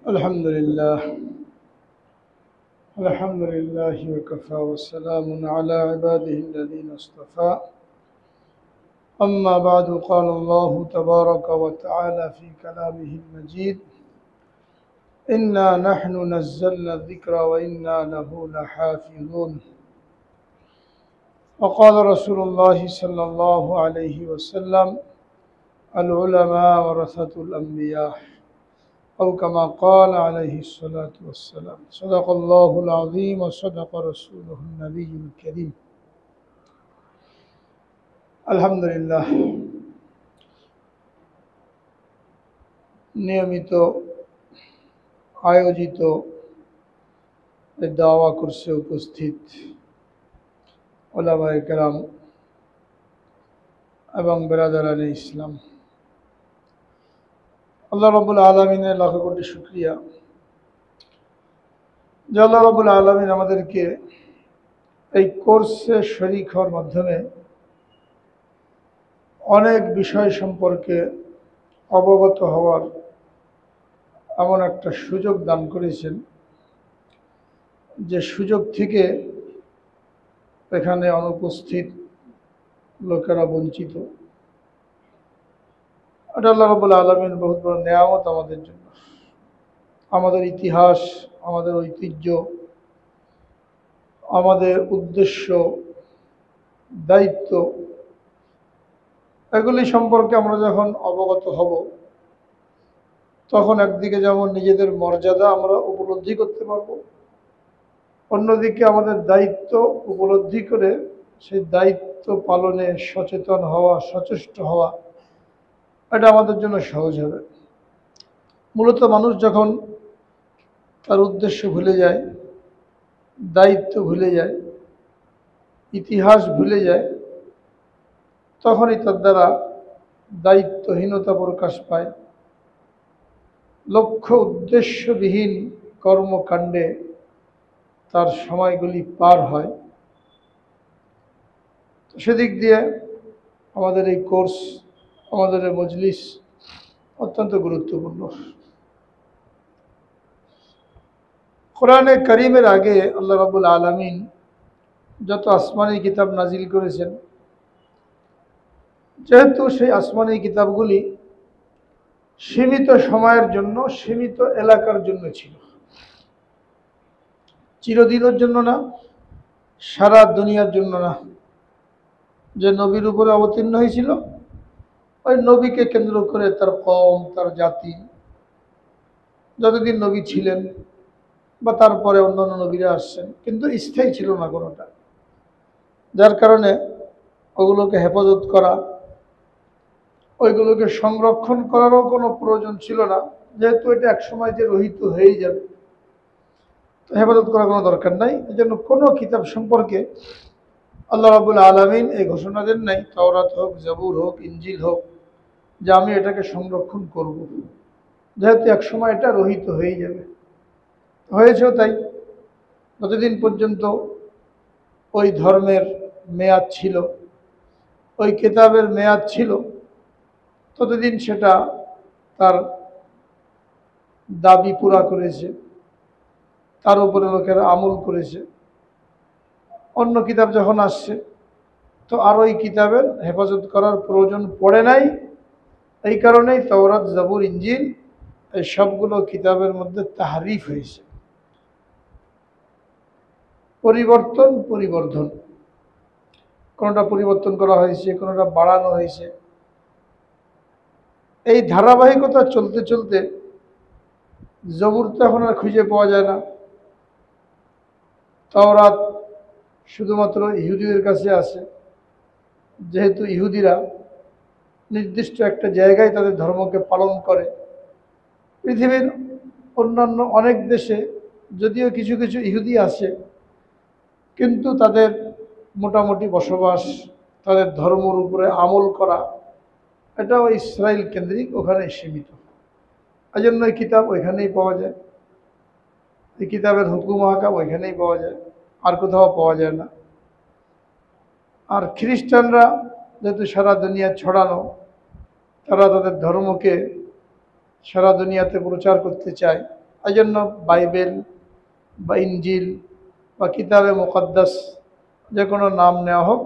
الحمد لله الحمد لله وكفى وسلام على عباده الذين اصطفى أما بعد قال الله تبارك وتعالى في كلامه المجيد إنا نحن نزلنا الذكر وإنا له لحافظون وقال رسول الله صلى الله عليه وسلم العلماء ورثة الأنبياء أو كما قال عليه الصلاة والسلام صدق الله العظيم وصدق رسوله النبي الكريم আলহামদুলিল্লাহ নিয়মিত আয়োজিত দাওয়া কোর্সে উপস্থিত ওলামায়ে কেরাম এবং বেরাদারানে ইসলাম, আল্লাহ রাব্বুল আলামিনের লাখ কোটি শুকরিয়া যে আল্লাহ রাব্বুল আলামিন আমাদেরকে এই কোর্সে শরীক হওয়ার মাধ্যমে অনেক বিষয় সম্পর্কে অবগত হওয়ার এমন একটা সুযোগ দান করেছেন, যে সুযোগ থেকে এখানে অনুপস্থিত লোকেরা বঞ্চিত। এটা আল্লাহ রাব্বুল আলামিন বহুত বড় নেয়ামত আমাদের জন্য। আমাদের ইতিহাস, আমাদের ঐতিহ্য, আমাদের উদ্দেশ্য, দায়িত্ব, এগুলি সম্পর্কে আমরা যখন অবগত হব, তখন একদিকে যেমন নিজেদের মর্যাদা আমরা উপলব্ধি করতে পারব, অন্যদিকে আমাদের দায়িত্ব উপলব্ধি করে সেই দায়িত্ব পালনে সচেতন হওয়া, সচেষ্ট হওয়া, এটা আমাদের জন্য সহজ হবে। মূলত মানুষ যখন তার উদ্দেশ্য ভুলে যায়, দায়িত্ব ভুলে যায়, ইতিহাস ভুলে যায়, তখনই তার দ্বারা দায়িত্বহীনতা প্রকাশ পায়। লক্ষ্য উদ্দেশ্যবিহীন কর্মকাণ্ডে তার সময়গুলি পার হয়। তো সেদিক দিয়ে আমাদের এই কোর্স, আমাদের এই মজলিস অত্যন্ত গুরুত্বপূর্ণ। কোরআনে কারীমের আগে আল্লাহ রাব্বুল আলামিন যত আসমানি কিতাব নাজিল করেছেন, যেহেতু সেই আসমানি কিতাবগুলি সীমিত সময়ের জন্য, সীমিত এলাকার জন্য ছিল, চিরদিনের জন্য না, সারা দুনিয়ার জন্য না। যে নবীর উপরে অবতীর্ণ হয়েছিল, ওই নবীকে কেন্দ্র করে তার কওম, তার জাতি, যতদিন নবী ছিলেন বা তারপরে অন্যান্য নবীরা আসছেন, কিন্তু স্থায়ী ছিল না কোনোটা। যার কারণে ওগুলোকে হেফাজত করা, ওইগুলোকে সংরক্ষণ করারও কোনো প্রয়োজন ছিল না, যেহেতু এটা একসময় যে রহিত হয়েই যাবে, তো হেফাজত করার কোনো দরকার নাই। এই জন্য কোনো কিতাব সম্পর্কে আল্লাহ রাব্বুল আলামিন এই ঘোষণা দেন নাই, তাওরাত হোক, জাবুর হোক, ইনজিল হোক, যে আমি এটাকে সংরক্ষণ করব, যেহেতু একসময় এটা রহিত হয়েই যাবে। হয়েছেও তাই। যতদিন পর্যন্ত ওই ধর্মের মেয়াদ ছিল, ওই কিতাবের মেয়াদ ছিল, ততদিন সেটা তার দাবি পুরা করেছে, তার উপরে লোকেরা আমল করেছে। অন্য কিতাব যখন আসছে, তো আর ওই কিতাবের হেফাজত করার প্রয়োজন পড়ে নাই। এই কারণেই তাওরাত, জাবুর, ইনজিল এই সবগুলো কিতাবের মধ্যে তাহরিফ হয়েছে, পরিবর্তন, পরিবর্ধন। কোনোটা পরিবর্তন করা হয়েছে, কোনোটা বাড়ানো হয়েছে। এই ধারাবাহিকতা চলতে চলতে জবুর তো এখন আর খুঁজে পাওয়া যায় না, তাওরাত শুধুমাত্র ইহুদিদের কাছে আছে, যেহেতু ইহুদিরা নির্দিষ্ট একটা জায়গায় তাদের ধর্মকে পালন করে। পৃথিবীর অন্যান্য অনেক দেশে যদিও কিছু কিছু ইহুদি আছে, কিন্তু তাদের মোটামুটি বসবাস, তাদের ধর্মের উপরে আমল করা, এটাও ইসরায়েল কেন্দ্রিক, ওখানে সীমিত। এই জন্য এই কিতাব ওইখানেই পাওয়া যায়, এই কিতাবের হুকুম আহকাম ওইখানেই পাওয়া যায়, আর কোথাও পাওয়া যায় না। আর খ্রিস্টানরা যেহেতু সারা দুনিয়া ছড়ানো, তারা তাদের ধর্মকে সারা দুনিয়াতে প্রচার করতে চায়। এই জন্য বাইবেল বা ইনজিল বা কিতাবে মুকদ্দাস যে কোনো নাম নেওয়া হোক,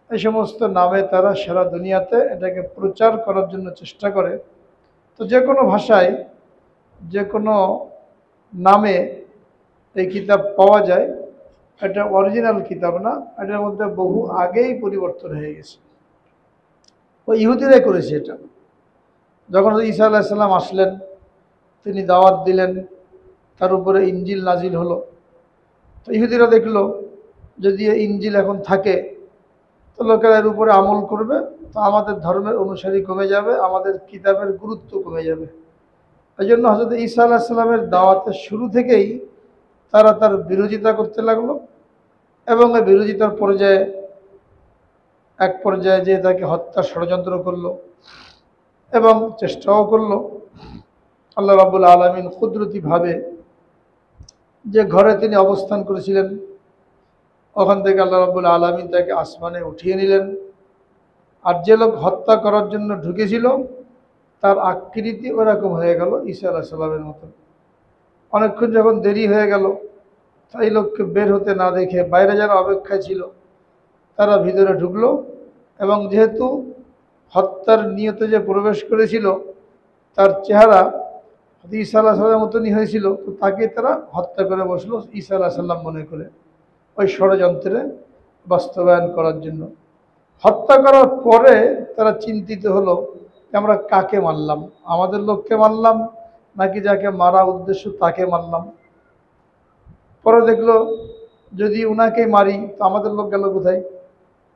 এই সমস্ত নামে তারা সারা দুনিয়াতে এটাকে প্রচার করার জন্য চেষ্টা করে। তো যে কোনো ভাষায় যে কোনো নামে এই কিতাব পাওয়া যায়, এটা অরিজিনাল কিতাব না, এটার মধ্যে বহু আগেই পরিবর্তন হয়ে গেছে। ওই ইহুদিরাই করেছে এটা। যখন ঈসা আলাইহিস সালাম আসলেন, তিনি দাওয়াত দিলেন, তার উপরে ইনজিল নাজিল হলো। তো ইহুদিরা দেখলো যদি এই ইনজিল এখন থাকে তো লোকেরা এর উপরে আমল করবে, তো আমাদের ধর্মের অনুসারী কমে যাবে, আমাদের কিতাবের গুরুত্ব কমে যাবে। এই জন্য হযরত ঈসা আলাইহিস সালামের দাওয়াতের শুরু থেকেই তারা তার বিরোধিতা করতে লাগলো, এবং এই বিরোধিতার পর্যায়ে এক পর্যায়ে যে তাকে হত্যার ষড়যন্ত্র করলো এবং চেষ্টাও করলো। আল্লাহ রাব্বুল আলামিন কুদরতিভাবে যে ঘরে তিনি অবস্থান করেছিলেন, ওখান থেকে আল্লাহ রাব্বুল আলামিন তাকে আসমানে উঠিয়ে নিলেন। আর যে লোক হত্যা করার জন্য ঢুকেছিল তার আকৃতি ওরকম হয়ে গেল ঈসা আলাইহিস সালামের মতো। অনেকক্ষণ যখন দেরি হয়ে গেল, এই লোককে বের হতে না দেখে বাইরে যারা অপেক্ষায় ছিল তারা ভিতরে ঢুকলো, এবং যেহেতু হত্যার নিয়তে যে প্রবেশ করেছিল তার চেহারা ঈসা আলাইহিস সালামের মতনই হয়েছিল, তো তাকে তারা হত্যা করে বসলো ঈসা আলাইহিস সালাম মনে করে, ওই ষড়যন্ত্রে বাস্তবায়ন করার জন্য। হত্যা করার পরে তারা চিন্তিত হলো যে আমরা কাকে মারলাম, আমাদের লোককে মারলাম নাকি যাকে মারা উদ্দেশ্য তাকে মারলাম। পরে দেখলো যদি উনাকে মারি তো আমাদের লোক গেল কোথায়,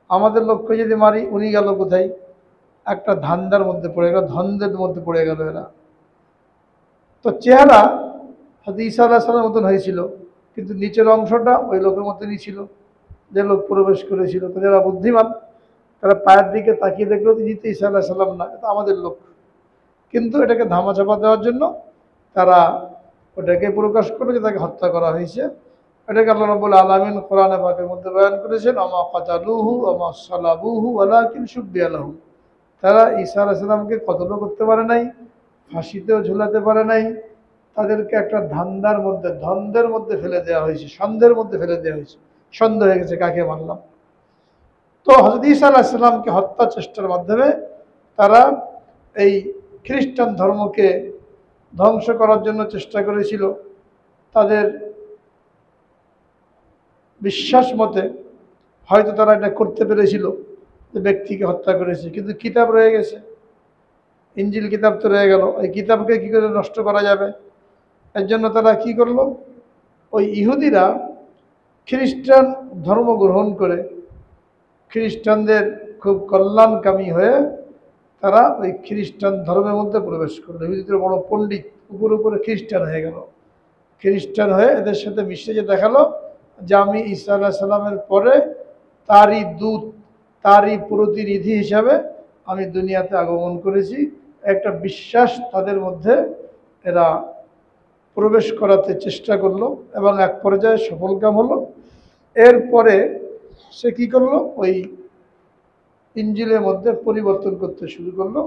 আমাদের লোককে যদি মারি উনি গেল কোথায়। একটা ধান্দার মধ্যে পড়ে গেল, দ্বন্দ্বের মধ্যে পড়ে গেল এরা। তো চেহারা হয়তো ঈসা আলাইহিস সালামের মতন হয়েছিল, কিন্তু নিচের অংশটা ওই লোকের মতনই ছিল যে লোক প্রবেশ করেছিল। তো যারা বুদ্ধিমান তারা পায়ের দিকে তাকিয়ে দেখলো যে ঈসা আলাইহিস সালাম না, এটা আমাদের লোক। কিন্তু এটাকে ধামাচাপা দেওয়ার জন্য তারা ওটাকে প্রকাশ করে যে তাকে হত্যা করা হয়েছে। এটাকে আল্লাহ রাব্বুল আলামিন কোরআনে পাকের মধ্যে বয়ান করেছেন, আমা কাতালুহু আমা সালাবুহু ওয়ালাকিন শুব্বিয়া লাহু। তারা ঈসা আলাইহিস সালামকে কতল করতে পারে নাই, ফাঁসিতেও ঝুলাতে পারে নাই, তাদেরকে একটা ধান্দার মধ্যে দ্বন্দ্বের মধ্যে ফেলে দেওয়া হয়েছে, সন্দেহের মধ্যে ফেলে দেওয়া হয়েছে, সন্দেহ হয়ে গেছে কাকে মারলাম। তো হযরত ঈসা আলাইহিস সালামকে হত্যা চেষ্টার মাধ্যমে তারা এই খ্রিস্টান ধর্মকে ধ্বংস করার জন্য চেষ্টা করেছিল। তাদের বিশ্বাস মতে হয়তো তারা এটা করতে পেরেছিল যে ব্যক্তিকে হত্যা করেছে, কিন্তু কিতাব রয়ে গেছে, ইনজিল কিতাব তো রয়ে গেল, এই কিতাবকে কী করে নষ্ট করা যাবে। এর জন্য তারা কি করলো, ওই ইহুদিরা খ্রিস্টান ধর্ম গ্রহণ করে খ্রিস্টানদের খুব কল্যাণকামী হয়ে তারা ওই খ্রিস্টান ধর্মের মধ্যে প্রবেশ করলো। ইহুদিদের বড় পণ্ডিত, উপরে উপরে খ্রিস্টান হয়ে গেল। খ্রিস্টান হয়ে এদের সাথে মিশে যে দেখালো যে আমি ঈসা আলাইহিস সালামের পরে তারই দূত, তারই প্রতিনিধি হিসাবে আমি দুনিয়াতে আগমন করেছি। একটা বিশ্বাস তাদের মধ্যে এরা প্রবেশ করাতে চেষ্টা করলো এবং এক পর্যায়ে সফলকাম হলো। এরপরে সে কি করলো, ওই ইনজিলের মধ্যে পরিবর্তন করতে শুরু করলো,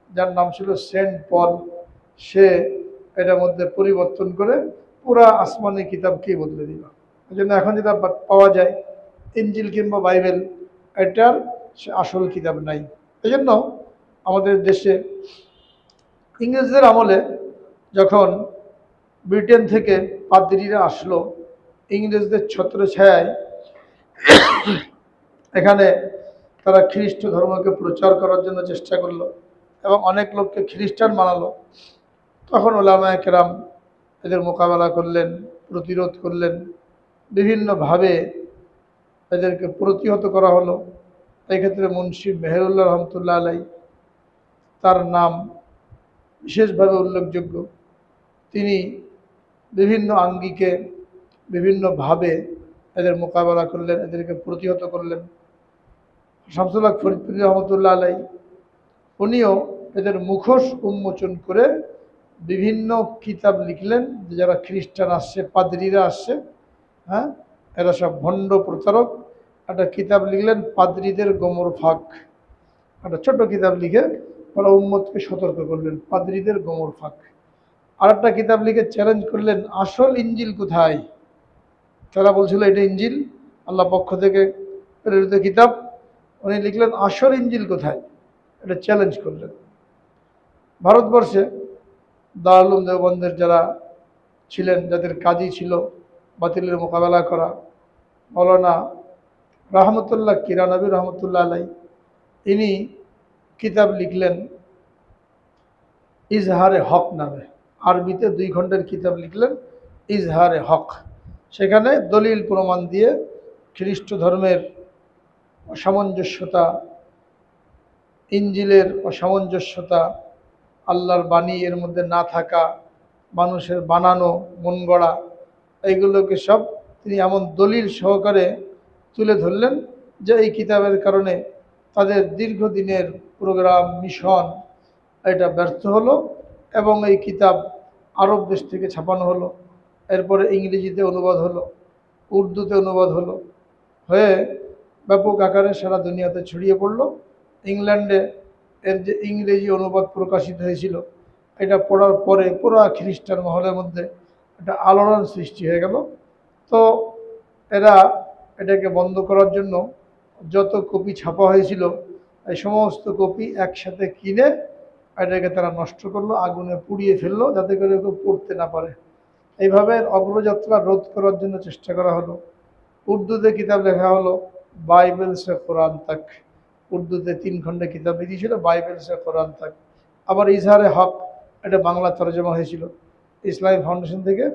যার নাম ছিল সেন্ট পল। সে এটার মধ্যে পরিবর্তন করে পুরা আসমানি কিতাবকেই বদলে দিল। এই জন্য এখন যেটা পাওয়া যায় ইনজিল কিংবা বাইবেল, এটার সে আসল কিতাব নাই। এই জন্য আমাদের দেশে ইংরেজদের আমলে যখন ব্রিটেন থেকে পাদ্রীরা আসলো ইংরেজদের ছত্রছায়ায়, এখানে তারা খ্রিস্ট ধর্মকে প্রচার করার জন্য চেষ্টা করলো এবং অনেক লোককে খ্রিস্টান বানালো। তখন ওলামায়ে কেরাম এদের মোকাবেলা করলেন, প্রতিরোধ করলেন, বিভিন্নভাবে এদেরকে প্রতিহত করা হলো। এক্ষেত্রে মুন্সি মেহেরুল্লাহ রহমতুল্লাহ আলাই, তার নাম বিশেষভাবে উল্লেখযোগ্য। তিনি বিভিন্ন আঙ্গিকে বিভিন্নভাবে এদের মোকাবেলা করলেন, এদেরকে প্রতিহত করলেন। শামসুল হক ফরিদপুরি রহমতুল্লাহ আলাই, উনিও এদের মুখোশ উন্মোচন করে বিভিন্ন কিতাব লিখলেন যে যারা খ্রিস্টান আসছে, পাদ্রীরা আসছে, হ্যাঁ এরা সব ভণ্ড প্রতারক। একটা কিতাব লিখলেন পাদ্রীদের গোমর ফাঁক, একটা ছোট কিতাব লিখে ওরা উম্মতকে সতর্ক করলেন পাদ্রীদের গোমর ফাঁক। আর একটা কিতাব লিখে চ্যালেঞ্জ করলেন, আসল ইঞ্জিল কোথায়? তারা বলছিল এটা ইঞ্জিল, আল্লাহ পক্ষ থেকে প্রেরিত কিতাব। উনি লিখলেন আসল ইঞ্জিল কোথায়, এটা চ্যালেঞ্জ করলেন। ভারতবর্ষে দারুল উলুম দেওবন্দের যারা ছিলেন, যাদের কাজই ছিল বাতিলের মোকাবেলা করা, মৌলানা রহমতুল্লাহ কিরানবী রহমতুল্লাহ আলাই, ইনি কিতাব লিখলেন ইজহারে হক নামে। আরবিতে 2 খণ্ডের কিতাব লিখলেন ইজহারে হক। সেখানে দলিল প্রমাণ দিয়ে খ্রিস্ট ধর্মের অসামঞ্জস্যতা, ইঞ্জিলের অসামঞ্জস্যতা, আল্লাহর বাণী এর মধ্যে না থাকা, মানুষের বানানো মন গড়া, এইগুলোকে সব তিনি এমন দলিল সহকারে তুলে ধরলেন যে এই কিতাবের কারণে তাদের দীর্ঘদিনের প্রোগ্রাম মিশন এটা ব্যর্থ হলো। এবং এই কিতাব আরব দেশ থেকে ছাপানো হলো, এরপরে ইংরেজিতে অনুবাদ হলো, উর্দুতে অনুবাদ হলো, হয়ে ব্যাপক আকারে সারা দুনিয়াতে ছড়িয়ে পড়ল। ইংল্যান্ডে এর যে ইংরেজি অনুবাদ প্রকাশিত হয়েছিল, এটা পড়ার পরে পুরো খ্রিস্টান মহলের মধ্যে একটা আলোড়ন সৃষ্টি হয়ে গেল। তো এরা এটাকে বন্ধ করার জন্য যত কপি ছাপা হয়েছিল এই সমস্ত কপি একসাথে কিনে এটাকে তারা নষ্ট করলো, আগুনে পুড়িয়ে ফেললো, যাতে করে কেউ পড়তে না পারে। এইভাবে অগ্রযাত্রা রোধ করার জন্য চেষ্টা করা হলো। উর্দুতে কিতাব লেখা হলো বাইবেল সে কোরআন তাক। উর্দুতে 3 খণ্ডে কিতাব বেরিয়েছিল বাইবেল সে কোরআন তাক। আবার ইজহারে হক, এটা বাংলা তরজমা হয়েছিল, ইসলামী ফাউন্ডেশন থেকে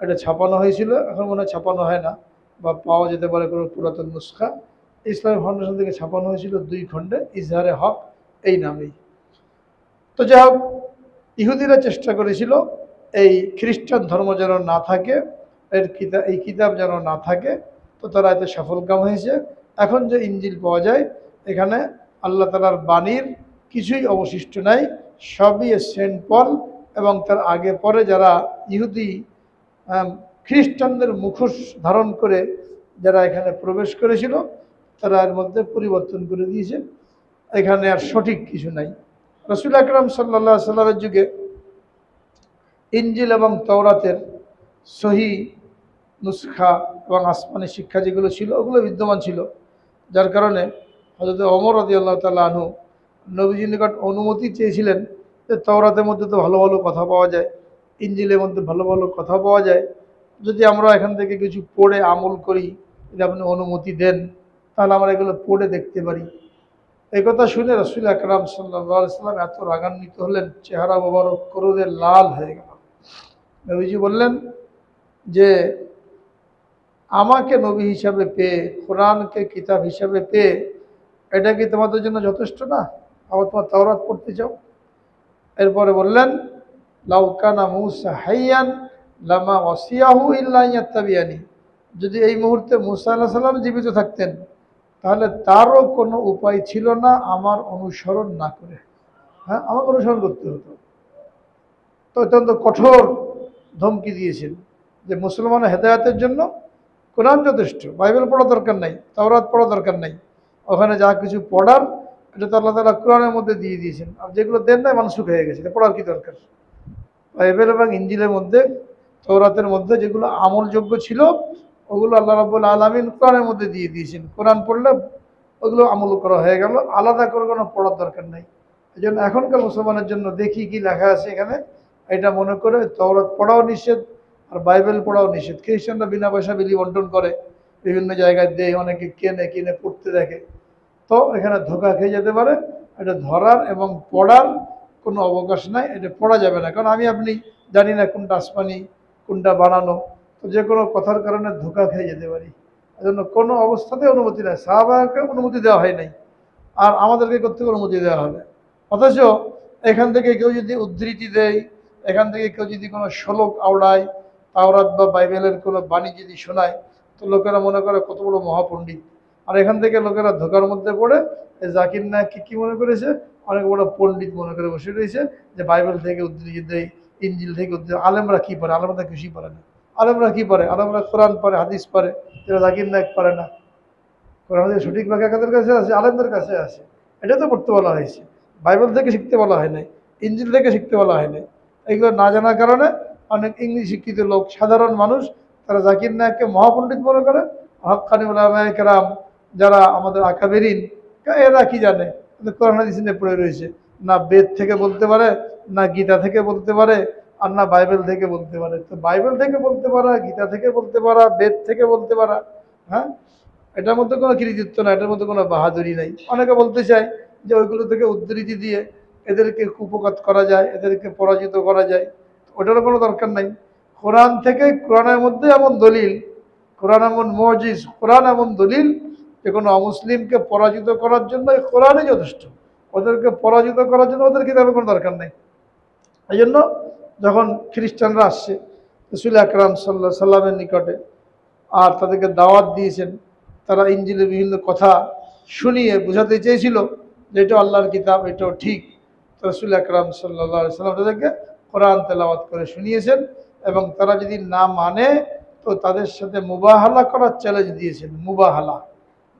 এটা ছাপানো হয়েছিল। এখন মনে হয় ছাপানো হয় না বা পাওয়া যেতে পারে কোনো পুরাতন নুসখা। ইসলামী ফাউন্ডেশন থেকে ছাপানো হয়েছিল 2 খণ্ডে ইজহারে হক এই নামেই। তো যাই হোক, ইহুদিরা চেষ্টা করেছিল এই খ্রিস্টান ধর্ম যেন না থাকে, এই কিতাব যেন না থাকে। তো তারা এতে সফলকাম হয়েছে। এখন যে ইঞ্জিল পাওয়া যায়, এখানে আল্লাহ তাআলার বাণীর কিছুই অবশিষ্ট নাই, সবই সেন্ট পল এবং তার আগে পরে যারা ইহুদি খ্রিস্টানদের মুখোশ ধারণ করে যারা এখানে প্রবেশ করেছিল, তারা এর মধ্যে পরিবর্তন করে দিয়েছে। এখানে আর সঠিক কিছু নাই। রাসূল আকরাম সাল্লাল্লাহু আলাইহি সাল্লামের যুগে ইঞ্জিল এবং তাওরাতের সহি নুসখা এবং আসমানি শিক্ষা যেগুলো ছিল ওগুলো বিদ্যমান ছিল, যার কারণে হযরত ওমর রাদিয়াল্লাহু তাআলা আনহু নবীজির নিকট অনুমতি চেয়েছিলেন যে তাওরাতের মধ্যে তো ভালো ভালো কথা পাওয়া যায়, ইঞ্জিলের মধ্যে ভালো ভালো কথা পাওয়া যায়, যদি আমরা এখান থেকে কিছু পড়ে আমল করি, যদি আপনি অনুমতি দেন, তাহলে আমরা এগুলো পড়ে দেখতে পারি। এই কথা শুনে রাসূল আকরাম সাল্লাল্লাহু আলাইহি সাল্লাম এত রাগান্বিত হলেন, চেহারা মোবারক ক্রোধে লাল হয়ে গেল। নবীজি বললেন যে আমাকে নবী হিসাবে পেয়ে, কোরআনকে কিতাব হিসাবে পেয়ে, এটা কি তোমাদের জন্য যথেষ্ট না? আবার তোমার তাওরাত পড়তে চাও? এরপরে বললেন লাউ কানা মূসা হাইয়ান লামা ওয়াসিয়াহু ইল্লা ইয়াত্তাবিয়ানি। যদি এই মুহূর্তে মূসা আলাইহিস সালাম জীবিত থাকতেন, তাহলে তারও কোনো উপায় ছিল না আমার অনুসরণ না করে। হ্যাঁ, আমাকে অনুসরণ করতে হতো। তো অত্যন্ত কঠোর ধমকি দিয়েছেন যে মুসলমানের হেদায়েতের জন্য কোরআন যথেষ্ট, বাইবেল পড়া দরকার নাই, তাওরাত পড়া দরকার নাই। ওখানে যা কিছু পড়ার এটা তো আল্লাহ তাআলা কোরআনের মধ্যে দিয়ে দিয়েছেন, আর যেগুলো দেন নাই মানসুখ হয়ে গেছে, এটা পড়ার কি দরকার? বাইবেল এবং ইঞ্জিলের মধ্যে, তাওরাতের মধ্যে যেগুলো আমলযোগ্য ছিল ওগুলো আল্লাহ রাব্বুল আলামিন কোরআনের মধ্যে দিয়ে দিয়েছেন। কোরআন পড়লে ওগুলো আমল করা হয়ে গেল, আলাদা করে কোনো পড়ার দরকার নাই। এই জন্য এখনকার মুসলমানের জন্য দেখি কি লেখা আছে এখানে, এটা মনে করে তাওরাত পড়াও নিষেধ আর বাইবেল পড়াও নিষেধ। খ্রিস্টানরা বিনা পয়সা বিলি বন্টন করে, বিভিন্ন জায়গায় দেয়, অনেকে কেনে, কিনে পড়তে দেখে। তো এখানে ধোঁকা খেয়ে যেতে পারে। এটা ধরার এবং পড়ার কোনো অবকাশ নাই, এটা পড়া যাবে না, কারণ আমি আপনি জানি না কোনটা আসমানি কোনটা বানানো। তো যে কোনো কথার কারণে ধোঁকা খেয়ে যেতে পারি। এজন্য কোনো অবস্থাতে অনুমতি নেই, সাহাবাকে অনুমতি দেওয়া হয় নাই, আর আমাদেরকে করতে অনুমতি দেওয়া হবে। অথচ এখান থেকে কেউ যদি উদ্ধৃতি দেয়, এখান থেকে কেউ যদি কোনো শ্লোক আওড়ায়, তাওরাত বা বাইবেলের কোনো বাণী যদি শোনায়, তো লোকেরা মনে করে কত বড় মহাপণ্ডিত। আর এখান থেকে লোকেরা ধোকার মধ্যে পড়ে জাকির নায়ককে কি মনে করেছে, অনেক বড় পণ্ডিত মনে করে বসে রয়েছে, যে বাইবেল থেকে উদ্ধৃতি দেয়, ইঞ্জিল থেকে উদ্ধৃতি। আলেমরা কি পারে? আলেমরা কিছুই পারে না। আলেমরা কি পারে? আলেমরা কোরআন পারে, হাদিস পারে, যেটা জাকির নায়ক পারে না। কোরআন হাদিস সঠিক ব্যাখ্যা কাদের কাছে আছে? আলেমদের কাছে আছে। এটা তো পড়তে বলা হয়েছে, বাইবেল থেকে শিখতে বলা হয় নাই, ইঞ্জিল থেকে শিখতে বলা হয় নাই। এগুলো না জানার কারণে অনেক ইংলিশ শিক্ষিত লোক, সাধারণ মানুষ, তারা জাকির নায়ককে মহাপণ্ডিত মনে করে। হক্কানি উলামায়ে কেরাম যারা আমাদের আকাবেরিন, এরা কি জানে, কোরআন হাদিস নিয়ে পড়ে রয়েছে, না বেদ থেকে বলতে পারে, না গীতা থেকে বলতে পারে, আর না বাইবেল থেকে বলতে পারে। তো বাইবেল থেকে বলতে পারা, গীতা থেকে বলতে পারা, বেদ থেকে বলতে পারা, হ্যাঁ, এটার মধ্যে কোনো কৃতিত্ব না, এটার মধ্যে কোনো বাহাদুরি নাই। অনেকে বলতে চায় যে ওইগুলো থেকে উদ্ধৃতি দিয়ে এদেরকে কুপকাত করা যায়, এদেরকে পরাজিত করা যায়, ওটারও কোনো দরকার নাই। কোরআন থেকে, কোরআনের মধ্যে এমন দলিল, কোরআন এমন মুজিজ, কোরআন এমন দলিল যে কোনো অমুসলিমকে পরাজিত করার জন্য এই কোরআনই যথেষ্ট। ওদেরকে পরাজিত করার জন্য ওদের কিতাবের কোনো দরকার নেই। এই জন্য যখন খ্রিস্টানরা আসছে রাসূল আকরাম সাল্লাল্লাহু আলাইহি সাল্লামের নিকটে আর তাদেরকে দাওয়াত দিয়েছেন, তারা ইনজিলের বিভিন্ন কথা শুনিয়ে বোঝাতে চেয়েছিল যে এটা আল্লাহর কিতাব, এটাও ঠিক। রাসূল আকরাম সাল্লাল্লাহু আলাইহি সাল্লাম তাদেরকে কোরআন তেলাওয়াত করে শুনিয়েছেন, এবং তারা যদি না মানে তো তাদের সাথে মুবাহালা করার চ্যালেঞ্জ দিয়েছেন। মুবাহালা,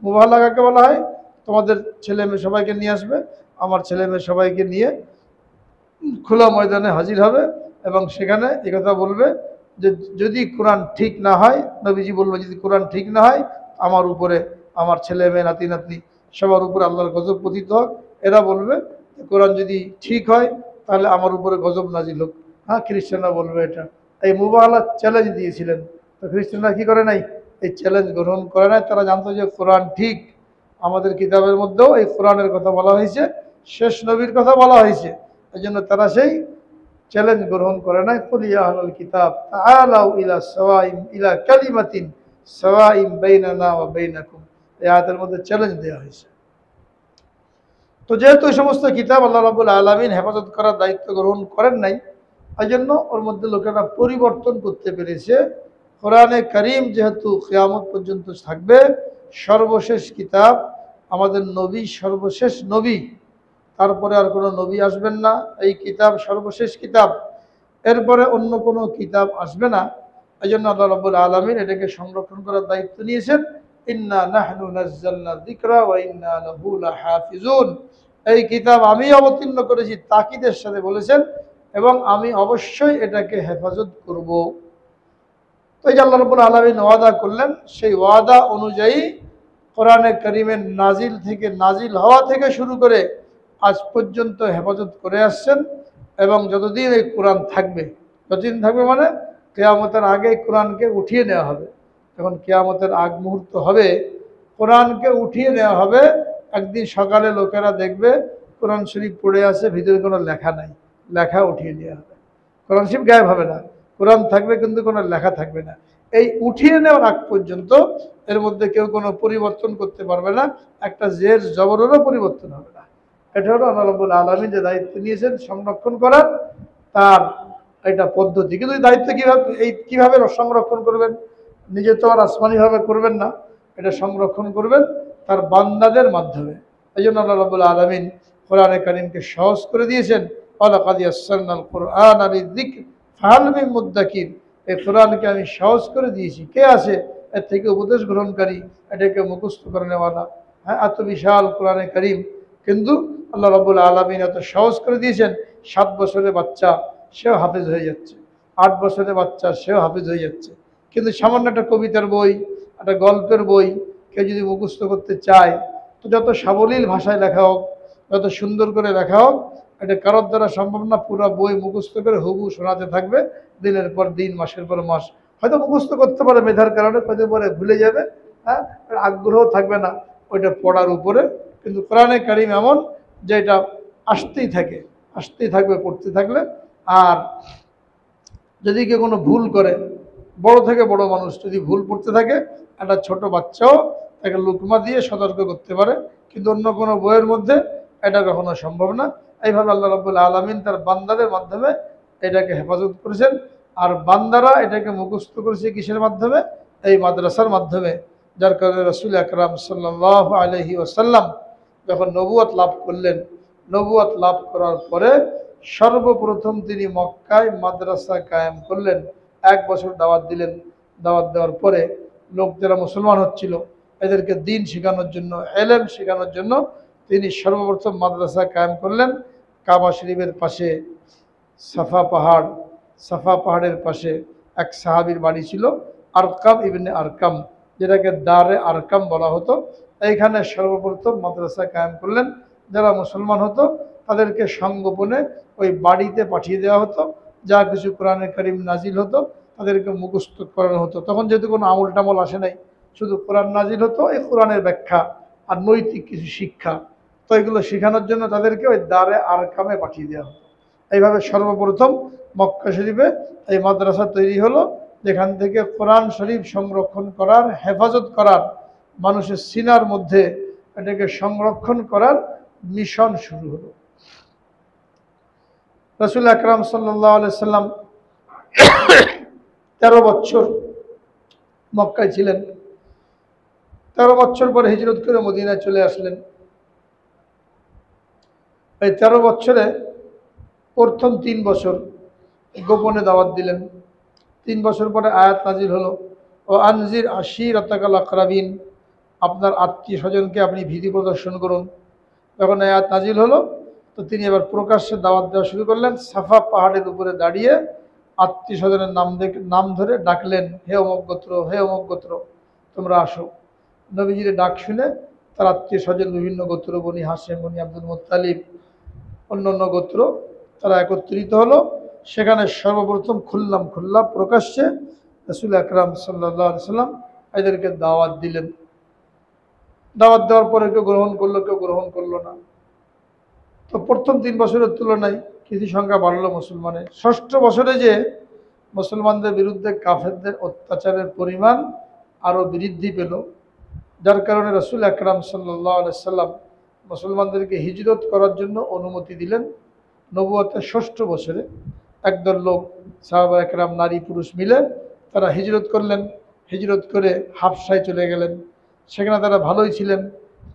মুবাহালা কাকে বলা হয়? তোমাদের ছেলে মেয়ে সবাইকে নিয়ে আসবে, আমার ছেলে মেয়ে সবাইকে নিয়ে খোলা ময়দানে হাজির হবে, এবং সেখানে একথা বলবে যে যদি কোরআন ঠিক না হয়, নবীজি বলবে যদি কোরআন ঠিক না হয়, আমার উপরে, আমার ছেলে মেয়ে, নাতি নাতনি সবার উপরে আল্লাহর গজব পতিত হোক। এরা বলবে কোরআন যদি ঠিক হয় তাহলে আমার উপরে গজব নাজিল হোক। হ্যাঁ, খ্রিস্টানরা বলবে এটা। এই মুবাহালা চ্যালেঞ্জ দিয়েছিলেন, তো খ্রিস্টানরা কি করে নাই? এই চ্যালেঞ্জ গ্রহণ করে নাই। তারা জানতো যে কোরআন ঠিক, আমাদের কিতাবের মধ্যেও এই কোরআনের কথা বলা হয়েছে, শেষ নবীর কথা বলা হয়েছে। এই জন্য তারা সেই চ্যালেঞ্জ গ্রহণ করে নাই। কুল ইয়া আহলাল কিতাব তাআলাউ ইলা সাওয়াইন ইলা কালিমাতিন সাওয়াইন বাইনানা ওয়া বাইনাকুম, এই আয়াতের মধ্যে চ্যালেঞ্জ দেওয়া হয়েছে। তো যেহেতু এই সমস্ত কিতাব আল্লাহ রাব্বুল আলামিন হেফাজত করার দায়িত্ব গ্রহণ করেন নাই, এই জন্য ওর মধ্যে লোকেরা পরিবর্তন করতে পেরেছে। কোরআনে কারীম যেহেতু কিয়ামত পর্যন্ত থাকবে, সর্বশেষ কিতাব, আমাদের নবী সর্বশেষ নবী, তারপরে আর কোনো নবী আসবেন না, এই কিতাব সর্বশেষ কিতাব, এরপরে অন্য কোনো কিতাব আসবে না। এই জন্য আল্লাহ রাব্বুল আলামিন এটাকে সংরক্ষণ করার দায়িত্ব নিয়েছেন। ইন্না নাহনু নাযালনা যিকরা ওয়া ইন্না লাহু লাহাফিজুন, এই কিতাব আমি অবতীর্ণ করেছি, তাকিদের সাথে বলেছেন, এবং আমি অবশ্যই এটাকে হেফাজত করব। তো এই যে আল্লাহ রাব্বুল আলামিন ওয়াদা করলেন, সেই ওয়াদা অনুযায়ী কোরআনে কারীমের নাজিল থেকে, নাজিল হওয়া থেকে শুরু করে আজ পর্যন্ত হেফাজত করে আসছেন। এবং যতদিন এই কোরআন থাকবে, যতদিন থাকবে মানে কিয়ামতের আগে কোরআনকে উঠিয়ে নেওয়া হবে। যখন কিয়ামতের আগ মুহূর্ত হবে, কোরআনকে উঠিয়ে নেওয়া হবে। একদিন সকালে লোকেরা দেখবে কোরআন শরীফ পড়ে আছে, ভিতরে কোনো লেখা নাই, লেখা উঠিয়ে নেওয়া হবে। কোরআন শরীফ গায়েব হবে না, কোরআন থাকবে কিন্তু কোনো লেখা থাকবে না। এই উঠিয়ে নেওয়ার আগ পর্যন্ত এর মধ্যে কেউ কোনো পরিবর্তন করতে পারবে না, একটা জের জবরেরও পরিবর্তন হবে না। এটা হলো আল্লাহ রাব্বুল আলামিন যে দায়িত্ব নিয়েছেন সংরক্ষণ করার, তার এটা পদ্ধতি। কিন্তু এই দায়িত্ব কিভাবে সংরক্ষণ করবেন? নিজে তো আর আসমানিভাবে করবেন না, এটা সংরক্ষণ করবেন তার বান্দাদের মাধ্যমে। এই জন্য আল্লাহ রাব্বুল আলামিন কোরআনে কারীমকে সহজ করে দিয়েছেন। ওয়ালাকাদ ইয়াসসারনাল কুরআনা লিযিকর ফাহাল মিন মুদ্দাকির, এই কোরআনকে আমি সহজ করে দিয়েছি, কে আছে এর থেকে উপদেশ গ্রহণকারী, এটাকে মুখস্থ করে নেওয়ালা। হ্যাঁ, এত বিশাল কোরআনে কারীম, কিন্তু আল্লাহ রাব্বুল আলামিন এত সহজ করে দিয়েছেন। 7 বছরের বাচ্চা সেও হাফেজ হয়ে যাচ্ছে, 8 বছরের বাচ্চা সেও হাফেজ হয়ে যাচ্ছে। কিন্তু সামান্য একটা কবিতার বই, একটা গল্পের বই কেউ যদি মুখস্থ করতে চায়, তো যত সাবলীল ভাষায় লেখা হোক, যত সুন্দর করে লেখা হোক, এটা কারোর দ্বারা সম্ভব না। পুরো বই মুখস্থ করে হুবহু শোনাতে থাকবে দিনের পর দিন, মাসের পর মাস। হয়তো মুখস্থ করতে পারে মেধার কারণে, কয়দিন পরে ভুলে যাবে, হ্যাঁ, আগ্রহ থাকবে না ওইটা পড়ার উপরে। কিন্তু কোরআনে কারীম এমন যে এটা আসতেই থাকে, আসতেই থাকবে পড়তে থাকলে। আর যদি কেউ কোনো ভুল করে, বড় থেকে বড় মানুষ যদি ভুল পড়তে থাকে, একটা ছোট বাচ্চাও তাকে লুকমা দিয়ে সতর্ক করতে পারে, কিন্তু অন্য কোনো বইয়ের মধ্যে এটা কখনো সম্ভব না। এইভাবে আল্লাহ রাব্বুল আলামিন তার বান্দাদের মাধ্যমে এটাকে হেফাজত করেছেন। আর বান্দারা এটাকে মুখস্থ করেছে কিসের মাধ্যমে? এই মাদ্রাসার মাধ্যমে। যার কারণে রাসূল আকরাম সাল্লাল্লাহু আলাইহি ওয়াসাল্লাম যখন নবুয়ত লাভ করলেন, নবুয়ত লাভ করার পরে সর্বপ্রথম তিনি মক্কায় মাদ্রাসা কায়েম করলেন। 1 বছর দাওয়াত দিলেন। দাওয়াত দেওয়ার পরে লোক যারা মুসলমান হচ্ছিল এদেরকে দিন শেখানোর জন্য, ইলম শেখানোর জন্য তিনি সর্বপ্রথম মাদ্রাসা কায়েম করলেন কাবা শরীফের পাশে, সাফা পাহাড়, সাফা পাহাড়ের পাশে এক সাহাবীর বাড়ি ছিল, আরকাম ইবনে আরকাম, যেটাকে দারে আরকাম বলা হতো। এইখানে সর্বপ্রথম মাদ্রাসা কায়েম করলেন। যারা মুসলমান হতো তাদেরকে সংগোপনে ওই বাড়িতে পাঠিয়ে দেওয়া হতো। যা কিছু কোরআনে কারিম নাজিল হতো তাদেরকে মুখস্থ করানো হতো। তখন যেহেতু কোনো আমল টামল আসে নাই, শুধু কোরআন নাজিল হতো, এই কোরআনের ব্যাখ্যা আর নৈতিক কিছু শিক্ষা, তো এগুলো শেখানোর জন্য তাদেরকে ওই দারে আরকামে পাঠিয়ে দেওয়া হতো। এইভাবে সর্বপ্রথম মক্কা শরীফে এই মাদ্রাসা তৈরি হলো, যেখান থেকে কোরআন শরীফ সংরক্ষণ করার, হেফাজত করার, মানুষের সিনার মধ্যে এটাকে সংরক্ষণ করার মিশন শুরু হলো। রাসূল আকরাম সাল্লাল্লাহু আলাইহি সাল্লাম 13 বছর মক্কায় ছিলেন। 13 বছর পরে হিজরত করে মদিনায় চলে আসলেন। এই 13 বছরে প্রথম 3 বছর গোপনে দাওয়াত দিলেন। 3 বছর পরে আয়াত নাজিল হলো, ও আনজির আশিরাতাকাল আকরাবিন, আপনার আত্মীয় স্বজনকে আপনি ভীতি প্রদর্শন করুন। যখন আয়াত নাজিল হলো তো তিনি এবার প্রকাশ্যে দাওয়াত দেওয়া শুরু করলেন। সাফা পাহাড়ের উপরে দাঁড়িয়ে আত্মীয় স্বজনের নাম ধরে ডাকলেন, হে অমুক গোত্র, হে অমুক গোত্র, তোমরা আসো। নবীজির ডাক শুনে তার আত্মীয় স্বজন, বিভিন্ন গোত্র, বনি হাশেম, বনি আব্দুল মুত্তালিব, অন্যান্য গোত্র, তারা একত্রিত হলো। সেখানে সর্বপ্রথম খুল্লা প্রকাশ্যে রাসূল আকরাম সাল্লাল্লাহু আলাইহি সাল্লাম এদেরকে দাওয়াত দিলেন। দাওয়াত দেওয়ার পরে কেউ গ্রহণ করলো, কেউ গ্রহণ করলো না। তো প্রথম 3 বছরের তুলনায় কিছু সংখ্যা বাড়লো মুসলমানের। ষষ্ঠ বছরে যে মুসলমানদের বিরুদ্ধে কাফেরদের অত্যাচারের পরিমাণ আরও বৃদ্ধি পেল, যার কারণে রাসূল আকরাম সাল্লাল্লাহু আলাইহি সাল্লাম মুসলমানদেরকে হিজরত করার জন্য অনুমতি দিলেন। নবুয়তের ষষ্ঠ বছরে একদল লোক, সাহাবা একরাম, নারী পুরুষ মিলে তারা হিজরত করলেন। হিজরত করে হাবশায় চলে গেলেন। সেখানে তারা ভালোই ছিলেন।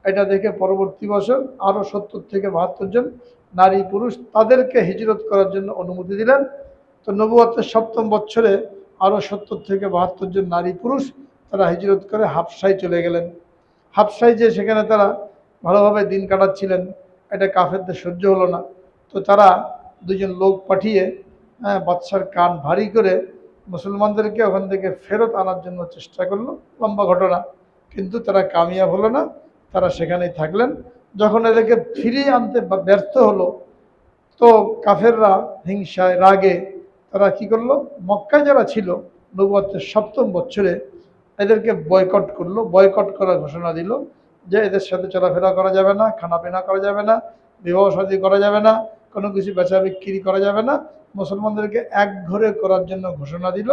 এটা দেখে পরবর্তী বছর আরও 70 থেকে 72 জন নারী পুরুষ তাদেরকে হিজরত করার জন্য অনুমতি দিলেন। তো নবুয়তের সপ্তম বছরে আরও 70 থেকে 72 জন নারী পুরুষ তারা হিজরত করে হাবশায় চলে গেলেন। হাবশায় যে সেখানে তারা ভালোভাবে দিন কাটাচ্ছিলেন, এটা কাফেরদের সহ্য হলো না। তো তারা 2 জন লোক পাঠিয়ে বাদশার কান ভারী করে মুসলমানদেরকে ওখান থেকে ফেরত আনার জন্য চেষ্টা করলো। লম্বা ঘটনা, কিন্তু তারা কামিয়াব হলো না। তারা সেখানেই থাকলেন। যখন এদেরকে ফিরিয়ে আনতে ব্যর্থ হলো, তো কাফেররা হিংসায়, রাগে তারা কি করলো, মক্কায় যারা ছিল নবুয়তের সপ্তম বছরে এদেরকে বয়কট করলো। বয়কট করার ঘোষণা দিল যে এদের সাথে চলাফেরা করা যাবে না, খানাপিনা করা যাবে না, বিবাহ শাদী করা যাবে না, কোনো কিছু বেচা বিক্রি করা যাবে না, মুসলমানদেরকে একঘরে করার জন্য ঘোষণা দিল।